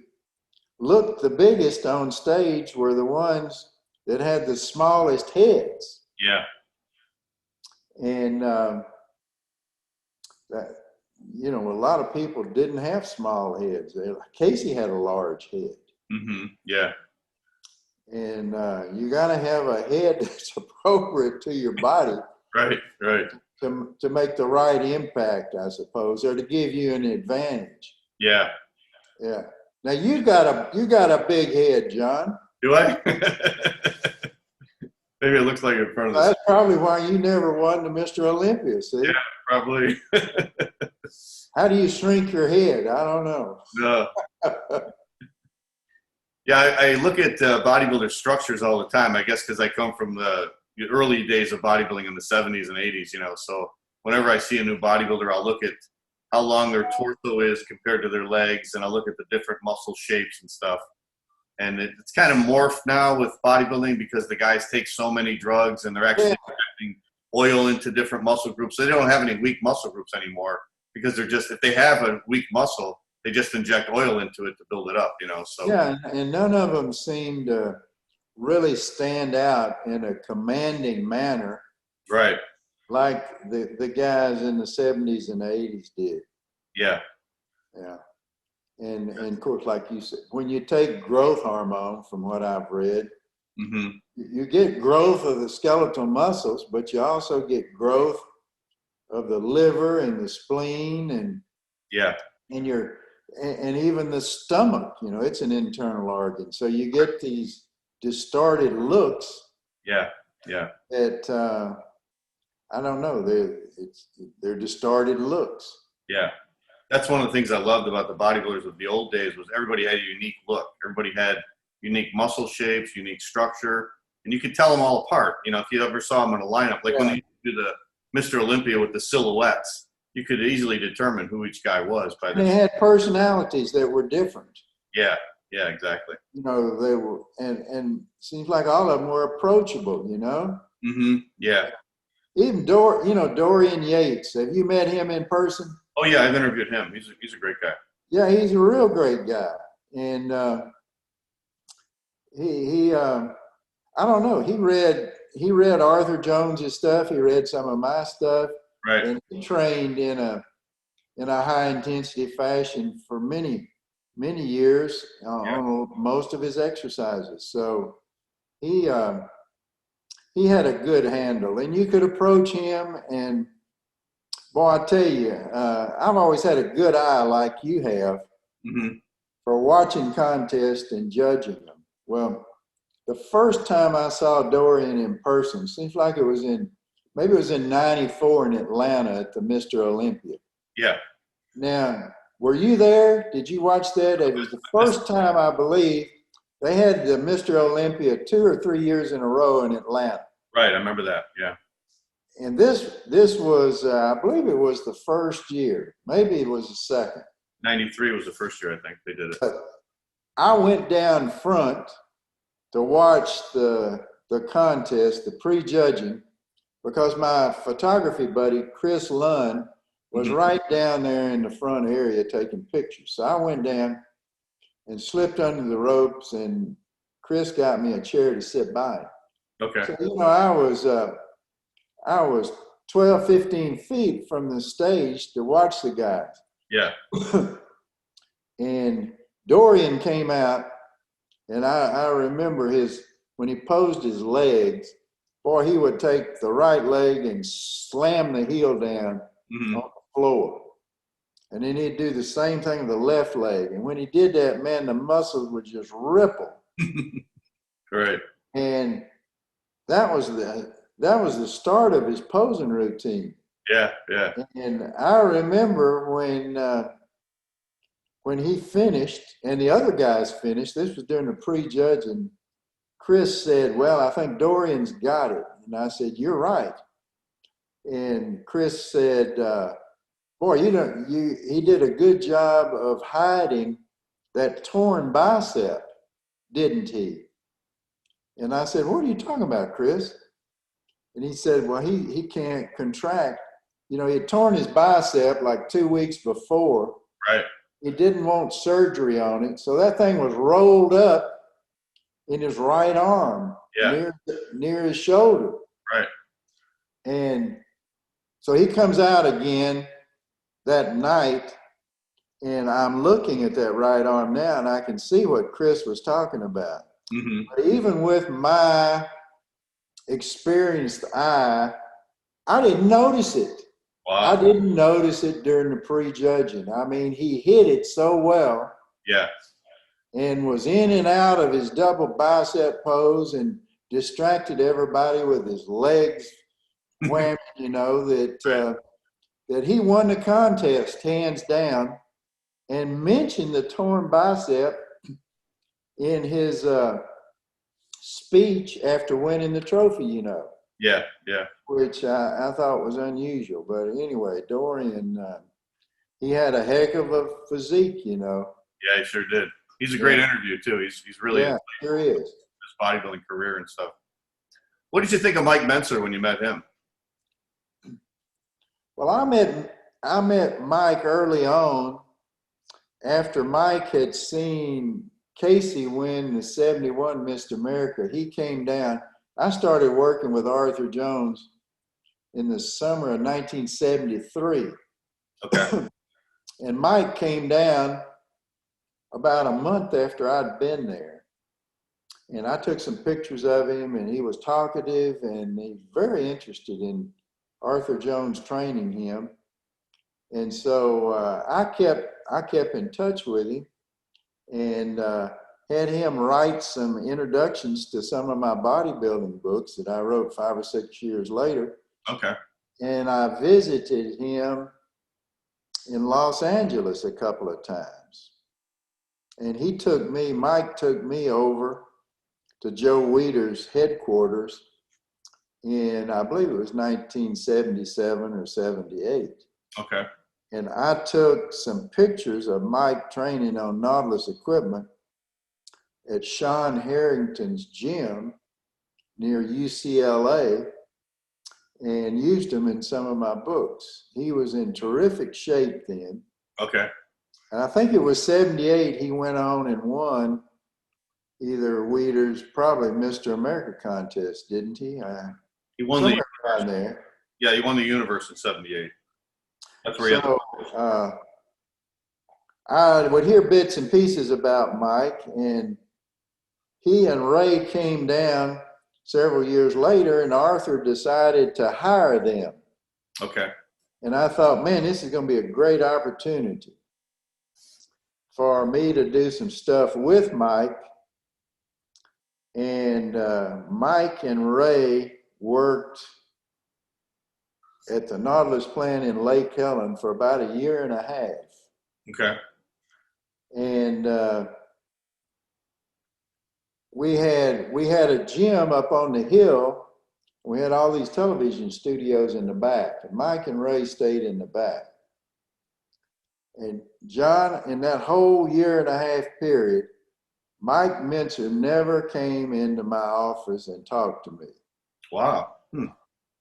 E: looked the biggest on stage were the ones that had the smallest heads.
D: Yeah.
E: And that, you know, a lot of people didn't have small heads. Casey had a large head.
D: Mm-hmm. Yeah.
E: And you got to have a head that's appropriate to your body.
D: Right.
E: To make the right impact, I suppose, or to give you an advantage.
D: Yeah.
E: Yeah. Now you got a big head, John.
D: Do I? Maybe it looks like in front of
E: That's probably why you never won the Mr. Olympia, see?
D: Yeah, probably.
E: How do you shrink your head? I don't know.
D: No. Yeah, I look at bodybuilder structures all the time, I guess because I come from the early days of bodybuilding in the 70s and 80s, you know. So whenever I see a new bodybuilder, I'll look at how long their torso is compared to their legs, and I'll look at the different muscle shapes and stuff. And it's kind of morphed now with bodybuilding because the guys take so many drugs and they're actually injecting oil into different muscle groups. So they don't have any weak muscle groups anymore because they're just, if they have a weak muscle, they just inject oil into it to build it up, you know. So
E: yeah, and none of them seem to really stand out in a commanding manner.
D: Right.
E: Like the guys in the 70s and 80s did.
D: Yeah.
E: Yeah. And of course, like you said, when you take growth hormone, from what I've read,
D: Mm-hmm.
E: you get growth of the skeletal muscles, but you also get growth of the liver and the spleen and
D: Yeah.
E: and even the stomach. You know, it's an internal organ. So you get these distorted looks.
D: Yeah. Yeah.
E: That I don't know. They're distorted looks.
D: Yeah. That's one of the things I loved about the bodybuilders of the old days was everybody had a unique look. Everybody had unique muscle shapes, unique structure, and you could tell them all apart. You know, if you ever saw them in a lineup, like when they do the Mr. Olympia with the silhouettes, you could easily determine who each guy was by
E: They had personalities that were different.
D: Yeah. Yeah, exactly.
E: You know, they were, and seems like all of them were approachable, you know?
D: Mm-hmm. Yeah.
E: Even Dorian Yates. Have you met him in person?
D: Oh yeah, I've interviewed him. He's a great guy.
E: Yeah, he's a real great guy. And I don't know, he read Arthur Jones's stuff, he read some of my stuff,
D: Right.
E: and he trained in a high intensity fashion for many years on most of his exercises. So he had a good handle, and you could approach him, and boy, I tell you, I've always had a good eye like you have for watching contests and judging them. Well, the first time I saw Dorian in person, seems like it was in '94 in Atlanta at the Mr. Olympia.
D: Yeah.
E: Now, were you there? Did you watch that? It was the first time, I believe, they had the Mr. Olympia 2 or 3 years in a row in Atlanta.
D: Right, I remember that. Yeah.
E: And this was, I believe it was the first year. Maybe it was the second.
D: '93 was the first year, I think, they did it.
E: But I went down front to watch the contest, the prejudging, because my photography buddy, Chris Lunn, was right down there in the front area taking pictures. So I went down and slipped under the ropes, and Chris got me a chair to sit by.
D: Okay.
E: So, you know, I was 12, 15 feet from the stage to watch the guys.
D: Yeah.
E: And Dorian came out, and I remember when he posed his legs, boy, he would take the right leg and slam the heel down on the floor. And then he'd do the same thing with the left leg. And when he did that, man, the muscles would just ripple.
D: Right.
E: And that was the start of his posing routine.
D: Yeah, yeah.
E: And I remember when he finished and the other guys finished, this was during the prejudge, and Chris said, "Well, I think Dorian's got it." And I said, "You're right." And Chris said, "Boy, he did a good job of hiding that torn bicep, didn't he?" And I said, "What are you talking about, Chris?" And he said, "Well, he can't contract. You know, he had torn his bicep like 2 weeks before.
D: Right.
E: He didn't want surgery on it. So that thing was rolled up in his right arm, near his shoulder."
D: Right.
E: And so he comes out again that night, and I'm looking at that right arm now, and I can see what Chris was talking about. But even with my experienced eye, I didn't notice it.
D: Wow.
E: I didn't notice it during the prejudging. I mean, he hit it so well.
D: Yeah.
E: And was in and out of his double bicep pose and distracted everybody with his legs whamming, you know, that he won the contest hands down, and mentioned the torn bicep in his speech after winning the trophy, you know.
D: Yeah, yeah.
E: Which I thought was unusual. But anyway, Dorian, he had a heck of a physique, you know.
D: Yeah, he sure did. He's a great interview, too. He's really
E: sure is.
D: His bodybuilding career and stuff. What did you think of Mike Mentzer when you met him?
E: Well, I met Mike early on after Mike had seen Casey win the 71 Mr. America. He came down. I started working with Arthur Jones in the summer of 1973.
D: Okay.
E: And Mike came down about a month after I'd been there. And I took some pictures of him, and he was talkative, and he's very interested in Arthur Jones training him. And so I kept in touch with him, and had him write some introductions to some of my bodybuilding books that I wrote 5 or 6 years later.
D: Okay.
E: And I visited him in Los Angeles a couple of times. And Mike took me over to Joe Weider's headquarters in, I believe it was 1977 or 78.
D: Okay.
E: And I took some pictures of Mike training on Nautilus equipment at Sean Harrington's gym near UCLA and used him in some of my books. He was in terrific shape then.
D: Okay.
E: And I think it was 78 he went on and won either Weider's, probably Mr. America contest, didn't he?
D: He won the
E: universe. There.
D: Yeah, he won the universe in 78. That's where
E: I would hear bits and pieces about Mike, and he and Ray came down several years later, and Arthur decided to hire them.
D: Okay.
E: And I thought, man, this is going to be a great opportunity for me to do some stuff with Mike. And Mike and Ray worked at the Nautilus plant in Lake Helen for about a year and a half.
D: Okay.
E: And we had a gym up on the hill. We had all these television studios in the back, and Mike and Ray stayed in the back. And John, in that whole year and a half period, Mike Mentzer never came into my office and talked to me.
D: Wow.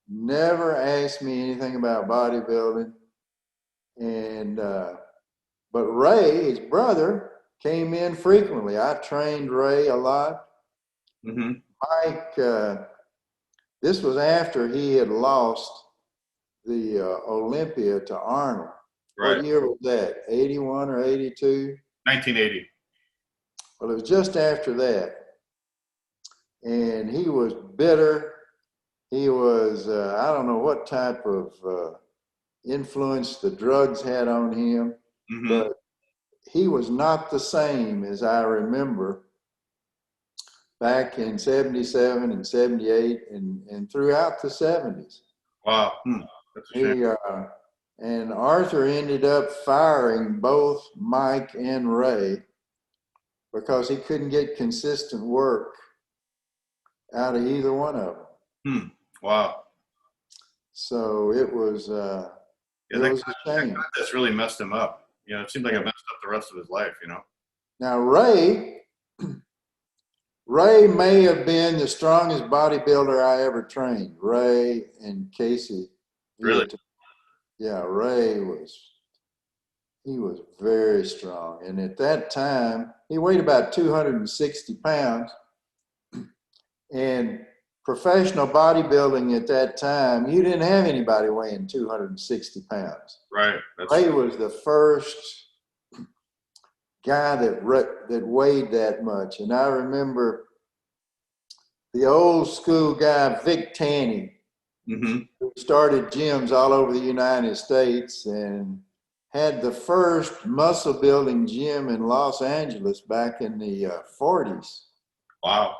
E: Never asked me anything about bodybuilding. And but Ray, his brother, came in frequently. I trained Ray a lot.
D: Mm-hmm.
E: Mike, this was after he had lost the Olympia to Arnold.
D: Right.
E: What year was that? 81 or 82?
D: 1980.
E: Well, it was just after that. And he was bitter. He was, I don't know what type of influence the drugs had on him.
D: Mm-hmm.
E: But he was not the same as I remember back in 77 and 78 and throughout the 70s.
D: Wow. That's a shame.
E: And Arthur ended up firing both Mike and Ray because he couldn't get consistent work out of either one of them.
D: Wow.
E: So it was, it was a shame.
D: That's really messed him up. You know, it seemed like it messed up the rest of his life, you know.
E: Now, Ray may have been the strongest bodybuilder I ever trained. Ray and Casey.
D: Really?
E: Yeah, Ray was very strong. And at that time, he weighed about 260 pounds. And professional bodybuilding at that time, you didn't have anybody weighing 260 pounds.
D: Right.
E: Ray was the first guy that weighed that much. And I remember the old school guy, Vic Tanny, who started gyms all over the United States and had the first muscle building gym in Los Angeles back in the 40s.
D: Wow.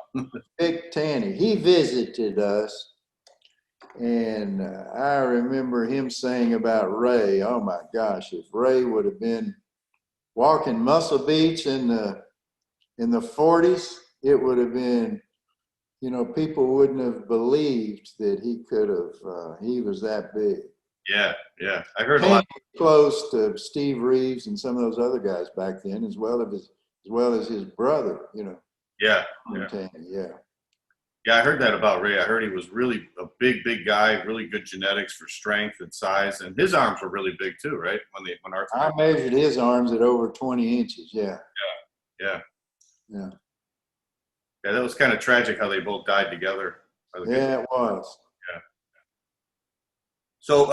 E: Vic Tanny. He visited us, and I remember him saying about Ray, oh my gosh, if Ray would have been walking Muscle Beach in the 40s, it would have been, you know, people wouldn't have believed that he could have, he was that big.
D: Yeah. I heard a lot.
E: Close to Steve Reeves and some of those other guys back then, as well as his brother, you know.
D: Yeah.
E: Yeah,
D: I heard that about Ray. I heard he was really a big guy, really good genetics for strength and size, and his arms were really big too, right? When Arthur.
E: I measured his arms at over 20 inches. Yeah.
D: Yeah, that was kind of tragic how they both died together.
E: Yeah, it was.
D: Yeah. So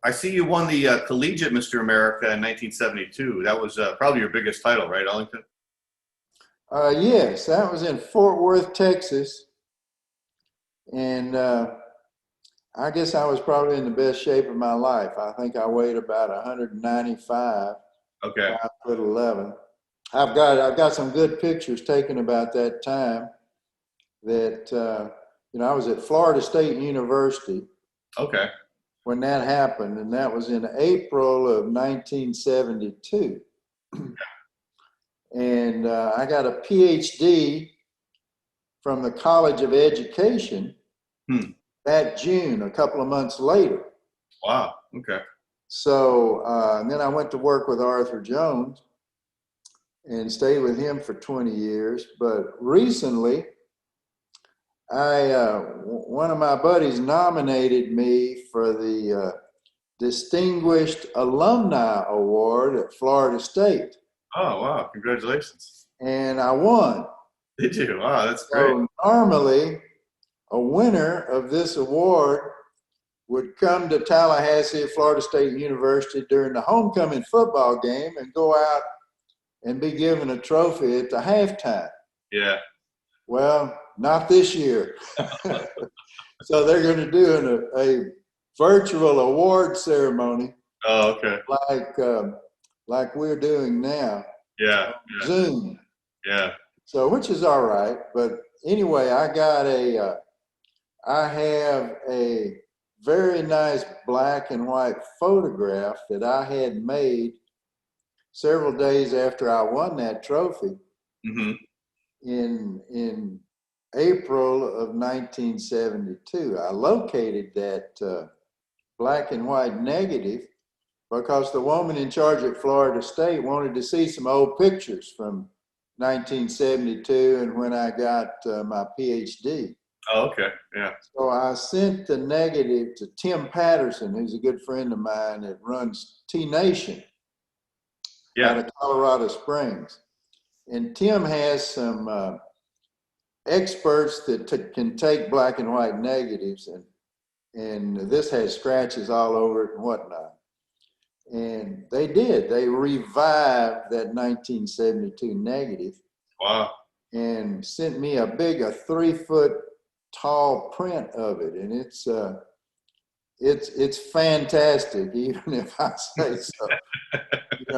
D: I see you won the Collegiate Mr. America in 1972. That was probably your biggest title, right, Ellington?
E: Yes, that was in Fort Worth, Texas. And I guess I was probably in the best shape of my life. I think I weighed about 195.
D: Okay.
E: 5'11". I've got some good pictures taken about that time. That you know, I was at Florida State University.
D: Okay.
E: When that happened, and that was in April of 1972. And I got a PhD from the College of Education that June, a couple of months later.
D: Wow. Okay.
E: So and then I went to work with Arthur Jones. and stayed with him for 20 years. But recently, one of my buddies nominated me for the Distinguished Alumni Award at Florida State.
D: Oh, wow. Congratulations.
E: And I won.
D: Did you? Wow, that's great.
E: So normally, a winner of this award would come to Tallahassee at Florida State University during the homecoming football game and go out and be given a trophy at the halftime.
D: Yeah.
E: Well, not this year. So they're going to do a virtual award ceremony.
D: Oh, okay.
E: Like we're doing now.
D: Yeah.
E: Zoom.
D: Yeah.
E: So, which is all right. But anyway, I have a very nice black and white photograph that I had made several days after I won that trophy.
D: Mm-hmm.
E: In April of 1972. I located that black and white negative because the woman in charge at Florida State wanted to see some old pictures from 1972 and when I got my PhD.
D: Oh, okay. Yeah.
E: So I sent the negative to Tim Patterson, who's a good friend of mine that runs T-Nation out of Colorado Springs. And Tim has some experts that can take black and white negatives, and this has scratches all over it and whatnot. And they did. They revived that 1972 negative.
D: Wow.
E: And sent me a 3-foot tall print of it, and it's fantastic, even if I say so.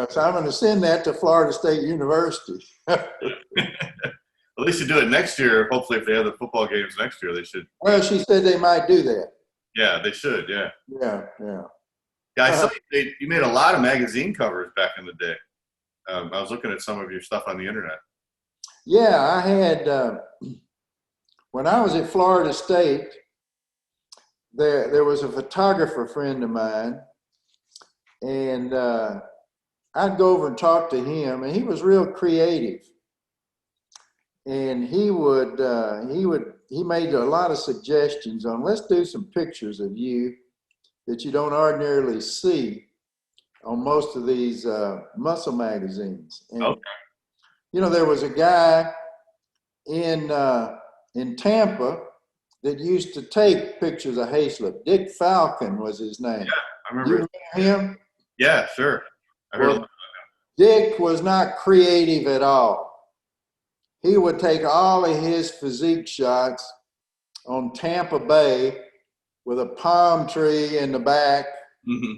E: So I'm going to send that to Florida State University.
D: At least you do it next year. Hopefully, if they have the football games next year, they should.
E: Well, she said they might do that.
D: Yeah, they should. Yeah.
E: Yeah.
D: Yeah, I saw you made a lot of magazine covers back in the day. I was looking at some of your stuff on the internet.
E: Yeah, I had when I was at Florida State. There was a photographer friend of mine, and I'd go over and talk to him, and he was real creative. And he made a lot of suggestions on, let's do some pictures of you that you don't ordinarily see on most of these muscle magazines. And,
D: okay.
E: There was a guy in Tampa that used to take pictures of Hayslip. Dick Falcon was his name.
D: Yeah, I remember.
E: You remember him?
D: Yeah, sure. I heard about him.
E: Dick was not creative at all. He would take all of his physique shots on Tampa Bay with a palm tree in the back,
D: mm-hmm.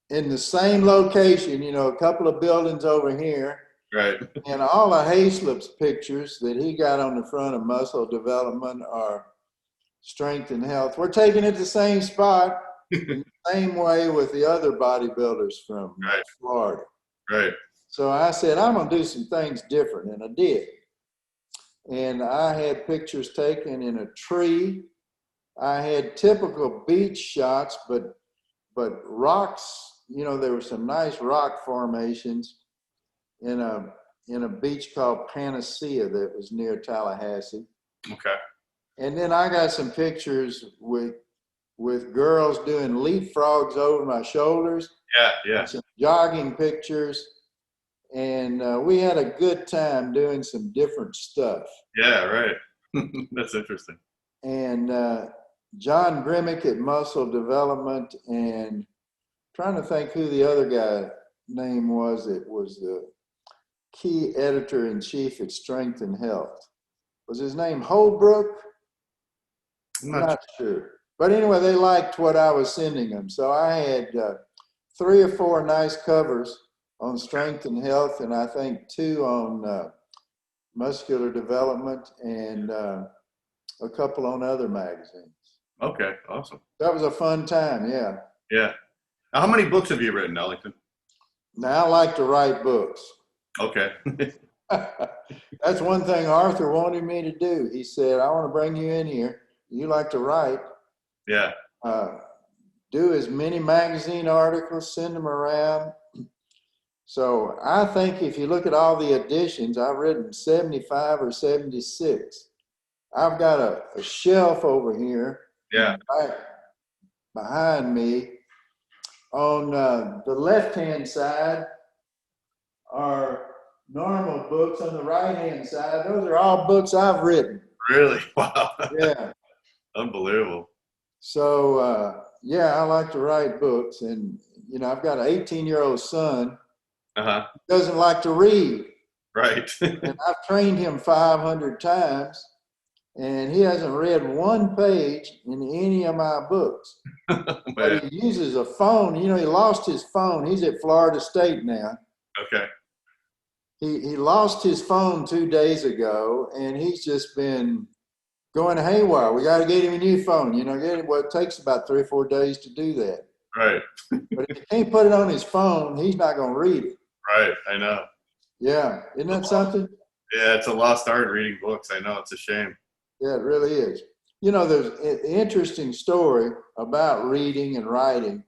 E: in the same location, a couple of buildings over here.
D: Right.
E: And all of Hayslip's pictures that he got on the front of Muscle Development or Strength and Health were taken at the same spot, in the same way with the other bodybuilders from Florida.
D: Right.
E: So I said, I'm going to do some things different, and I did. And I had pictures taken in a tree. I had typical beach shots, but rocks, there were some nice rock formations in a beach called Panacea that was near Tallahassee.
D: Okay.
E: And then I got some pictures with girls doing leapfrogs over my shoulders.
D: Yeah.
E: Some jogging pictures. And we had a good time doing some different stuff.
D: Yeah, right. That's interesting.
E: And John Grimmick at Muscle Development, and trying to think who the other guy name was. It was the key editor-in-chief at Strength and Health. Was his name Holbrook? I'm not sure. But anyway, they liked what I was sending them. So I had 3 or 4 nice covers on Strength and Health, and I think 2 on Muscular Development, and a couple on other magazines.
D: Okay, awesome.
E: That was a fun time, yeah.
D: Yeah. Now, how many books have you written, Ellington?
E: Now, I like to write books.
D: Okay.
E: That's one thing Arthur wanted me to do. He said, I want to bring you in here. You like to write.
D: Yeah.
E: Do as many magazine articles, send them around. So I think if you look at all the editions, I've written 75 or 76. I've got a shelf over here.
D: Yeah.
E: Right behind me. On the left-hand side are normal books. On the right-hand side, those are all books I've written.
D: Really? Wow.
E: Yeah.
D: Unbelievable.
E: So, yeah, I like to write books. And, you know, I've got an 18-year-old son who doesn't like to read.
D: Right.
E: And I've trained him 500 times, and he hasn't read one page in any of my books. But he uses a phone. You know, he lost his phone. He's at Florida State now.
D: Okay.
E: He lost his phone 2 days ago, and he's just been going haywire. We got to get him a new phone. You know, it takes about 3 or 4 days to do that.
D: Right.
E: But if he can't put it on his phone, he's not going to read it.
D: Right. I know.
E: Yeah. Isn't that something?
D: Yeah, it's a lost art reading books. I know. It's a shame.
E: Yeah, it really is. You know, there's an interesting story about reading and writing.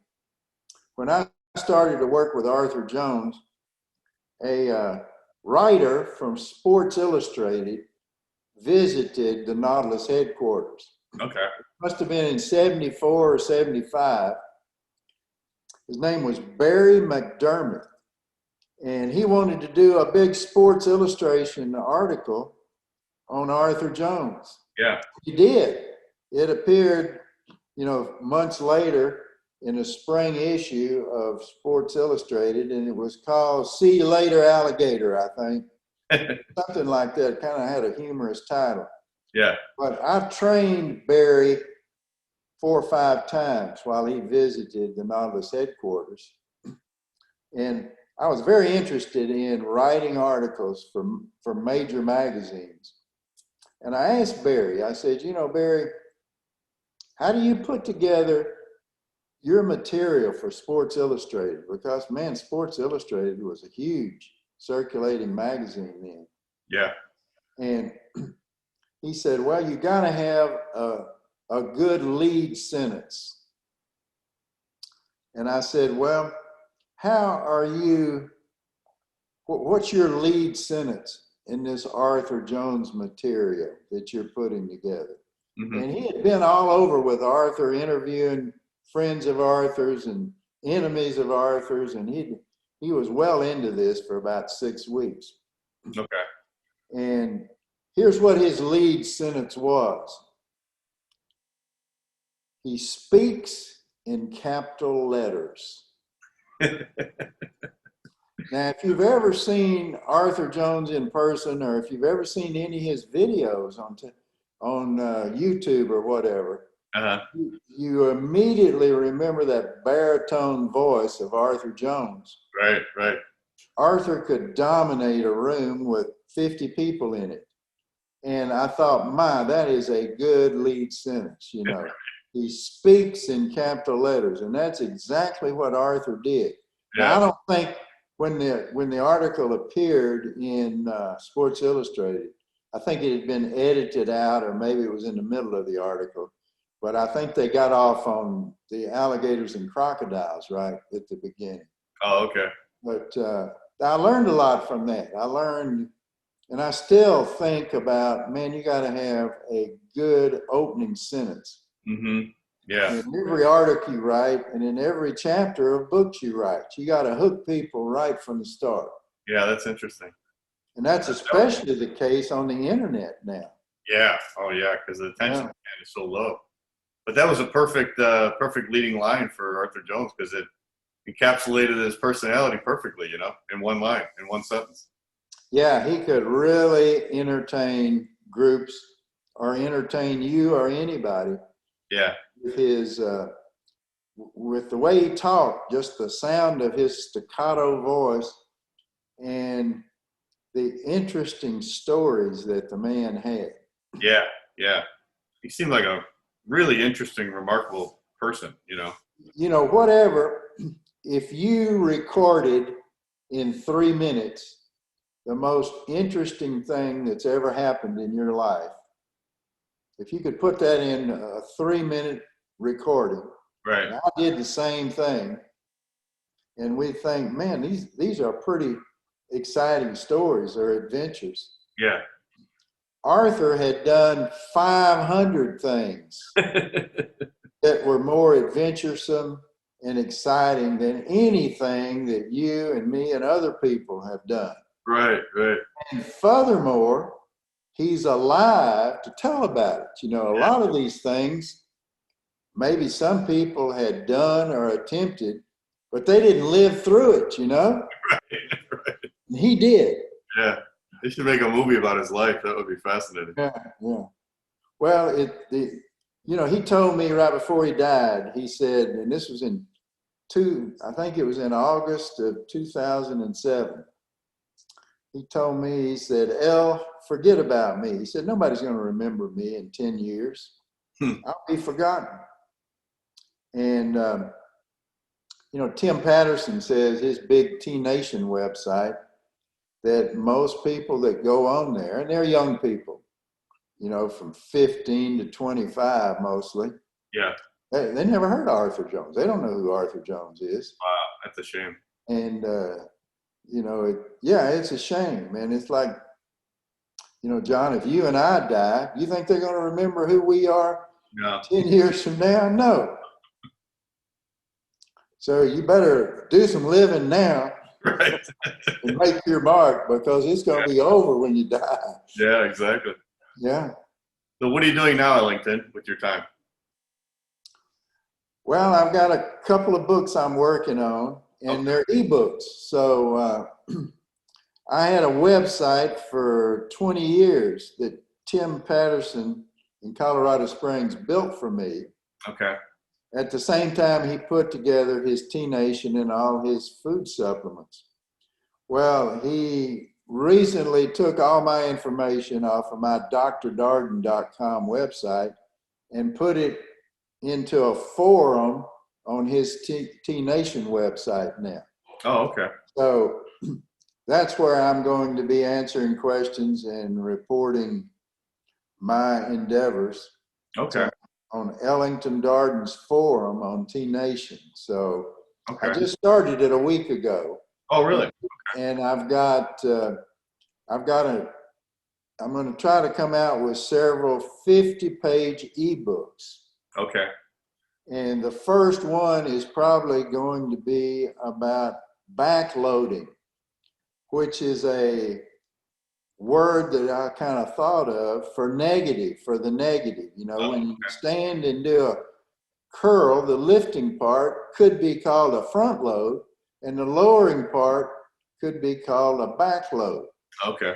E: When I started to work with Arthur Jones, a writer from Sports Illustrated visited the Nautilus headquarters.
D: Okay.
E: It must have been in 74 or 75. His name was Barry McDermott. And he wanted to do a big Sports Illustration article on Arthur Jones.
D: Yeah.
E: He did. It appeared, you know, months later in a spring issue of Sports Illustrated, and it was called See You Later, Alligator, I think. Something like that. Kind of had a humorous title.
D: Yeah.
E: But I've trained Barry 4 or 5 times while he visited the Nautilus headquarters. And I was very interested in writing articles for major magazines. And I asked Barry, I said, you know, Barry, how do you put together your material for Sports Illustrated? Because, man, Sports Illustrated was a huge circulating magazine then.
D: Yeah.
E: And he said, well, you got to have a good lead sentence. And I said, well, what's your lead sentence in this Arthur Jones material that you're putting together? Mm-hmm. And he had been all over with Arthur, interviewing friends of Arthur's and enemies of Arthur's, and he was well into this for about 6 weeks.
D: Okay.
E: And here's what his lead sentence was. He speaks in capital letters. Now, if you've ever seen Arthur Jones in person, or if you've ever seen any of his videos on YouTube or whatever, you immediately remember that baritone voice of Arthur Jones.
D: Right, right.
E: Arthur could dominate a room with 50 people in it. And I thought, that is a good lead sentence, you know. He speaks in capital letters, and that's exactly what Arthur did.
D: Yeah.
E: Now, I don't think when the article appeared in Sports Illustrated, I think it had been edited out, or maybe it was in the middle of the article. But I think they got off on the alligators and crocodiles right at the beginning.
D: Oh, okay.
E: But I learned a lot from that. I learned, and I still think about, man, you got to have a good opening sentence.
D: Mm-hmm. Yeah.
E: In every article you write, and in every chapter of books you write, you got to hook people right from the start.
D: Yeah, that's interesting.
E: And that's especially the case on the internet now.
D: Yeah. Oh, yeah, because the attention span is so low. But that was a perfect leading line for Arthur Jones, because it encapsulated his personality perfectly, you know, in one line, in one sentence.
E: Yeah, he could really entertain groups or entertain you or anybody.
D: Yeah.
E: With the way he talked, just the sound of his staccato voice and the interesting stories that the man had.
D: Yeah, yeah. He seemed like a really interesting, remarkable person, you know.
E: You know, whatever, if you recorded in 3 minutes the most interesting thing that's ever happened in your life, if you could put that in a 3-minute recording,
D: right?
E: I did the same thing, and we think, man, these are pretty exciting stories or adventures.
D: Yeah.
E: Arthur had done 500 things that were more adventuresome and exciting than anything that you and me and other people have done.
D: Right.
E: And furthermore, he's alive to tell about it. A lot of these things, maybe some people had done or attempted, but they didn't live through it,
D: Right.
E: And he did.
D: Yeah. They should make a movie about his life. That would be fascinating.
E: Yeah. Well, he told me right before he died, he said, and this was I think it was in August of 2007. He told me, he said, "El, forget about me." He said, "Nobody's going to remember me in 10 years. I'll be forgotten." And, Tim Patterson says his big T-Nation website, that most people that go on there, and they're young people, from 15 to 25 mostly.
D: Yeah.
E: They never heard of Arthur Jones. They don't know who Arthur Jones is.
D: Wow, that's a shame.
E: And, it's a shame. And it's like, John, if you and I die, you think they're going to remember who we are 10 years from now? No. So you better do some living now.
D: Right.
E: And make your mark, because it's going to be over when you die.
D: Yeah, exactly.
E: Yeah.
D: So what are you doing now, Ellington, with your time?
E: Well, I've got a couple of books I'm working on, and they're ebooks. So I had a website for 20 years that Tim Patterson in Colorado Springs built for me.
D: Okay.
E: At the same time, he put together his T-Nation and all his food supplements. Well, he recently took all my information off of my drdarden.com website and put it into a forum on his T-Nation website now.
D: Oh, okay.
E: So that's where I'm going to be answering questions and reporting my endeavors.
D: Okay.
E: On Ellington Darden's forum on T-Nation. So
D: okay.
E: I just started it a week ago.
D: Oh, really? Okay.
E: And I'm going to try to come out with several 50-page ebooks.
D: Okay.
E: And the first one is probably going to be about backloading, which is a word that I kind of thought of for the negative. When you stand and do a curl, the lifting part could be called a front load, and the lowering part could be called a back load.
D: Okay.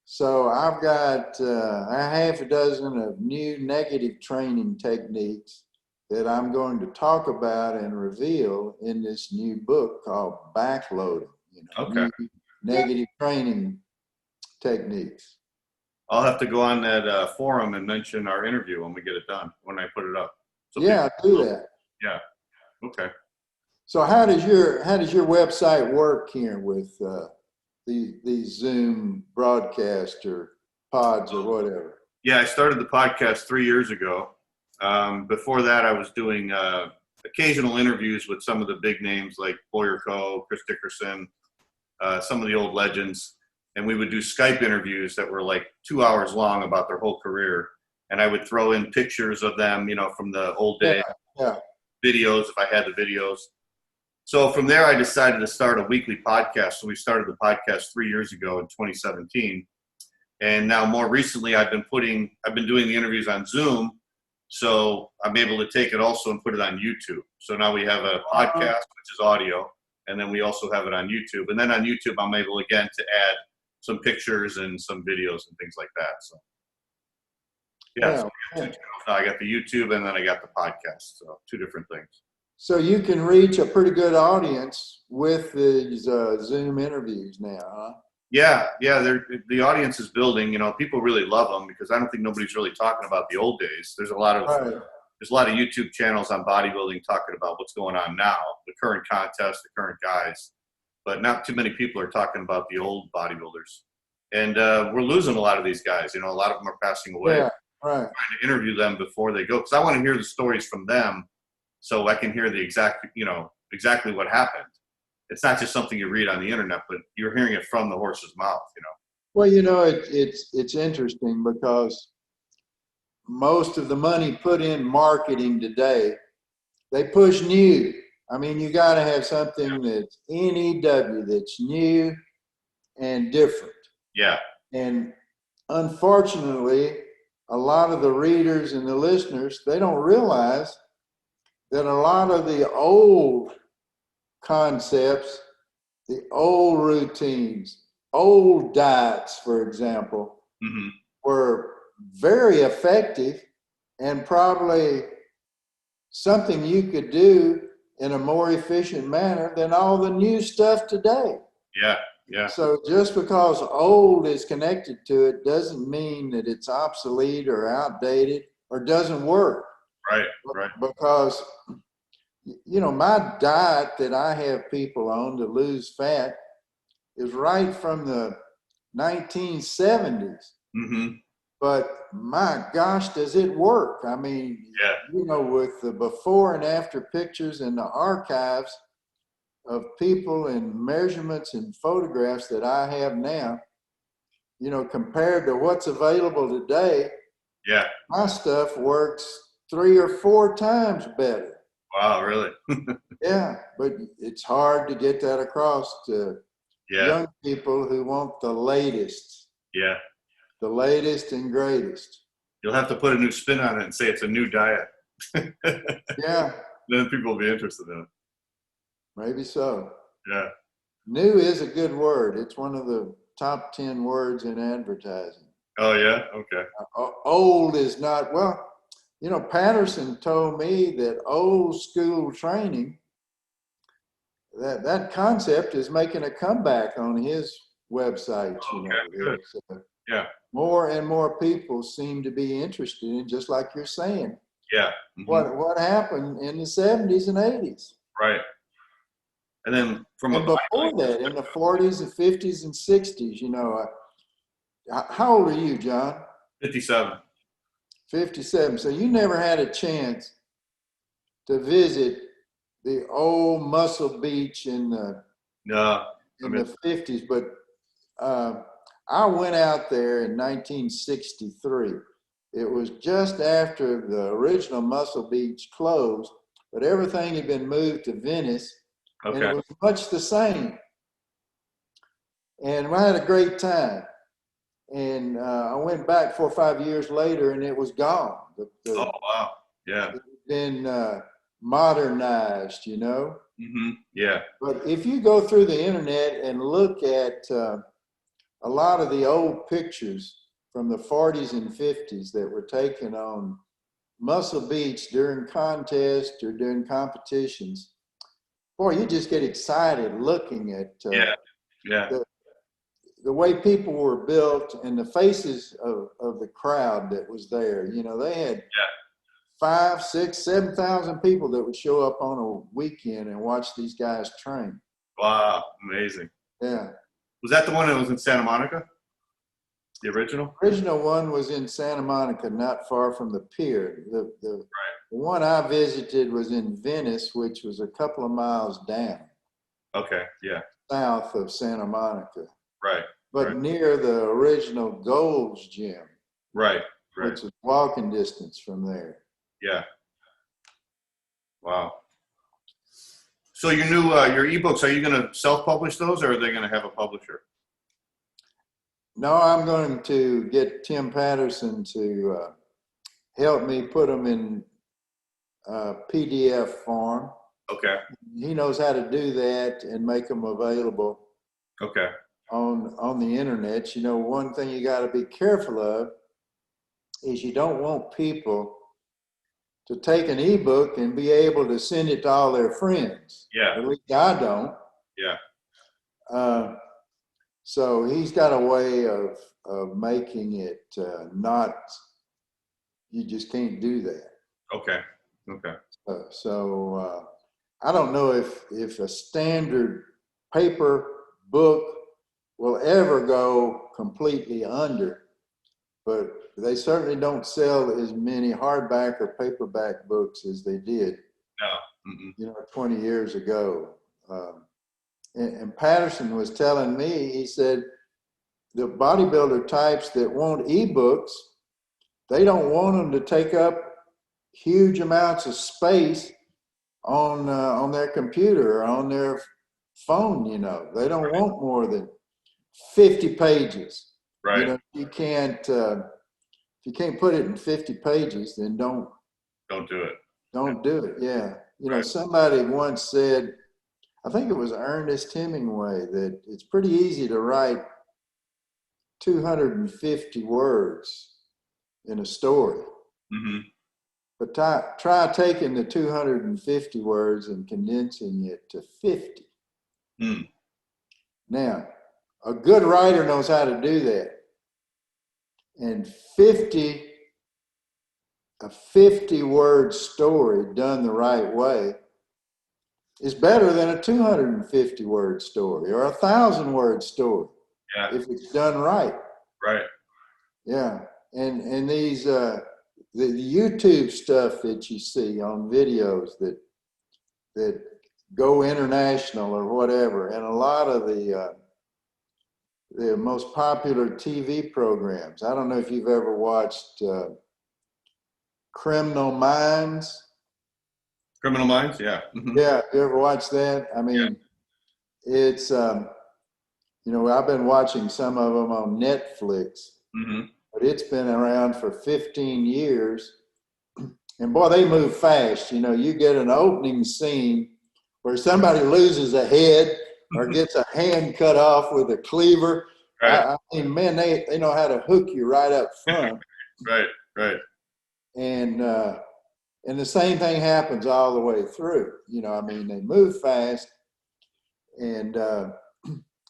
E: So I've got a half a dozen of new negative training techniques that I'm going to talk about and reveal in this new book called Backloading.
D: Okay.
E: Negative training techniques.
D: I'll have to go on that forum and mention our interview when we get it done, when I put it up. So
E: Yeah, do that.
D: Yeah. Okay.
E: So how does your website work here with these Zoom broadcasts or pods or whatever?
D: Yeah, I started the podcast 3 years ago. Before that, I was doing occasional interviews with some of the big names like Boyer Coe, Chris Dickerson, some of the old legends. And we would do Skype interviews that were like 2 hours long about their whole career. And I would throw in pictures of them, from the old days, videos, if I had the videos. So from there, I decided to start a weekly podcast. So we started the podcast 3 years ago in 2017. And now more recently, I've been doing the interviews on Zoom. So I'm able to take it also and put it on YouTube. So now we have a podcast, which is audio. And then we also have it on YouTube. And then on YouTube, I'm able again to add some pictures and some videos and things like that. So so I got 2 channels now. I got the YouTube and then I got the podcast. So 2 different things.
E: So you can reach a pretty good audience with these Zoom interviews now, huh?
D: Yeah. The audience is building. People really love them because I don't think nobody's really talking about the old days. There's a lot of YouTube channels on bodybuilding talking about what's going on now, the current contest, the current guys. But not too many people are talking about the old bodybuilders. And we're losing a lot of these guys. A lot of them are passing away.
E: Yeah, right.
D: I'm trying to interview them before they go because I want to hear the stories from them so I can hear the exactly what happened. it's not just something you read on the internet, but you're hearing it from the horse's mouth,
E: Well, it's interesting because most of the money put in marketing today, they push new. I mean, you got to have something that's NEW, that's new and different.
D: Yeah.
E: And unfortunately, a lot of the readers and the listeners, they don't realize that a lot of the old concepts, the old routines, old diets, for example, were very effective and probably something you could do in a more efficient manner than all the new stuff today.
D: Yeah, yeah.
E: So just because old is connected to it doesn't mean that it's obsolete or outdated or doesn't work.
D: Right.
E: Because, my diet that I have people on to lose fat is right from the 1970s. But my gosh, does it work? I mean, with the before and after pictures and the archives of people and measurements and photographs that I have now, compared to what's available today, my stuff works 3 or 4 times better.
D: Wow, really?
E: Yeah, but it's hard to get that across to young people who want the latest.
D: Yeah.
E: The latest and greatest.
D: You'll have to put a new spin on it and say it's a new diet.
E: Yeah.
D: Then people will be interested in it.
E: Maybe so.
D: Yeah.
E: New is a good word. It's one of the top 10 words in advertising.
D: Oh, yeah? Okay.
E: Old is not, well, Patterson told me that old school training, that concept is making a comeback on his website.
D: Good. Yeah.
E: More and more people seem to be interested in, just like you're saying.
D: Yeah.
E: What happened in the 70s and 80s.
D: Right. And then
E: before that, in the 40s and 50s and 60s, how old are you, John?
D: 57.
E: 57. So you never had a chance to visit the old Muscle Beach in the 50s, but I went out there in 1963. It was just after the original Muscle Beach closed, but everything had been moved to Venice, and it was much the same. And I had a great time. And I went back 4 or 5 years later, and it was gone.
D: Oh, wow. Yeah.
E: It had been modernized,
D: Yeah.
E: But if you go through the internet and look at a lot of the old pictures from the 40s and 50s that were taken on Muscle Beach during contests or during competitions, boy, you just get excited looking at the way people were built and the faces of the crowd that was there. They had 5, 6, 7,000 people that would show up on a weekend and watch these guys train.
D: Wow, amazing.
E: Yeah.
D: Was that the one that was in Santa Monica? The original?
E: The original one was in Santa Monica, not far from the pier. The one I visited was in Venice, which was a couple of miles down.
D: Okay, yeah.
E: South of Santa Monica.
D: Right.
E: But near the original Gold's Gym.
D: Right.
E: Which is walking distance from there.
D: Yeah. Wow. So your new your ebooks, are you going to self-publish those, or are they going to have a publisher?
E: No, I'm going to get Tim Patterson to help me put them in PDF form.
D: Okay.
E: He knows how to do that and make them available.
D: Okay.
E: On the internet. One thing you got to be careful of is you don't want people to take an ebook and be able to send it to all their friends.
D: Yeah.
E: At least I don't.
D: Yeah.
E: So he's got a way of making it not, you just can't do that.
D: Okay. Okay.
E: So I don't know if a standard paper book will ever go completely under, but they certainly don't sell as many hardback or paperback books as they did.
D: No.
E: 20 years ago. and Patterson was telling me, he said, the bodybuilder types that want ebooks, they don't want them to take up huge amounts of space on their computer or on their phone. They don't want more than 50 pages.
D: Right.
E: You can't if you can't put it in 50 pages, then don't
D: do it.
E: Don't do it. Yeah.
D: Right.
E: Somebody once said, I think it was Ernest Hemingway, that it's pretty easy to write 250 words in a story.
D: Mm-hmm.
E: But try taking the 250 words and condensing it to 50.
D: Mm.
E: Now, a good writer knows how to do that. And a 50-word story done the right way is better than a 250-word story or a 1,000-word story.
D: Yeah.
E: If it's done right.
D: Right.
E: Yeah. And these the YouTube stuff that you see on videos that go international or whatever, and a lot of the most popular TV programs. I don't know if you've ever watched Criminal Minds.
D: Criminal Minds, yeah. Mm-hmm.
E: Yeah, you ever watched that? I mean, it's I've been watching some of them on Netflix,
D: mm-hmm.
E: but it's been around for 15 years. And boy, they move fast. You get an opening scene where somebody loses a head or gets a hand cut off with a cleaver.
D: Right.
E: I mean, man, they know how to hook you right up front.
D: Right.
E: And the same thing happens all the way through. They move fast and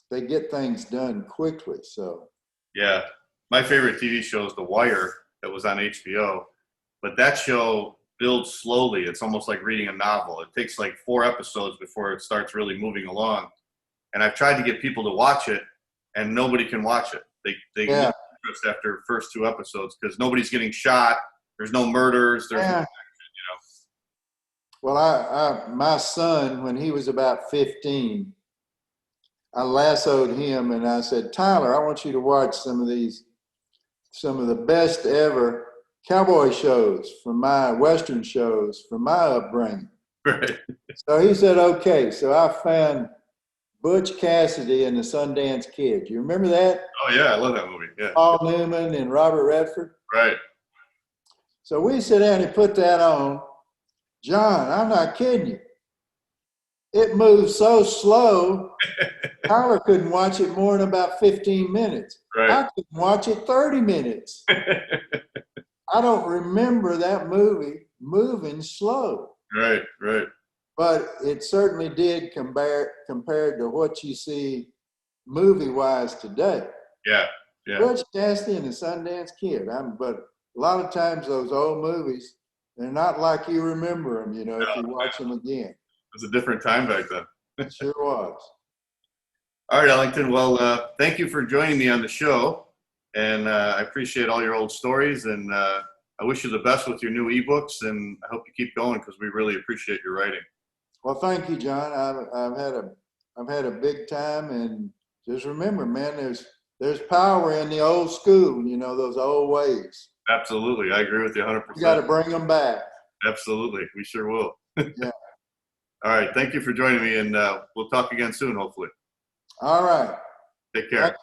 E: they get things done quickly. So
D: yeah, my favorite TV show is The Wire that was on HBO, but that show builds slowly. It's almost like reading a novel. It takes like 4 episodes before it starts really moving along. And I've tried to get people to watch it, and nobody can watch it. They lose interest after the first 2 episodes because nobody's getting shot. There's no murders. There's no action,
E: Well, my son, when he was about 15, I lassoed him and I said, Tyler, I want you to watch some of the best ever cowboy shows Western shows from my upbringing.
D: Right.
E: So he said, okay. So I found Butch Cassidy and the Sundance Kid. You remember that?
D: Oh, yeah. I love that movie. Yeah.
E: Paul Newman and Robert Redford.
D: Right.
E: So we sit down and put that on. John, I'm not kidding you. It moves so slow, Tyler couldn't watch it more than about 15 minutes.
D: Right.
E: I couldn't watch it 30 minutes. I don't remember that movie moving slow.
D: Right.
E: But it certainly did compared to what you see movie-wise today.
D: Yeah.
E: Butch Cassidy and the Sundance Kid. But a lot of times those old movies, they're not like you remember them, if you watch them again.
D: It was a different time back then.
E: It sure was.
D: All right, Ellington. Well, thank you for joining me on the show. And I appreciate all your old stories. And I wish you the best with your new ebooks. And I hope you keep going because we really appreciate your writing.
E: Well, thank you, John. I've had a big time. And just remember, man, there's power in the old school, those old ways.
D: Absolutely. I agree with you 100%.
E: You got to bring them back.
D: Absolutely. We sure will.
E: Yeah.
D: All right. Thank you for joining me, and we'll talk again soon, hopefully.
E: All right.
D: Take care.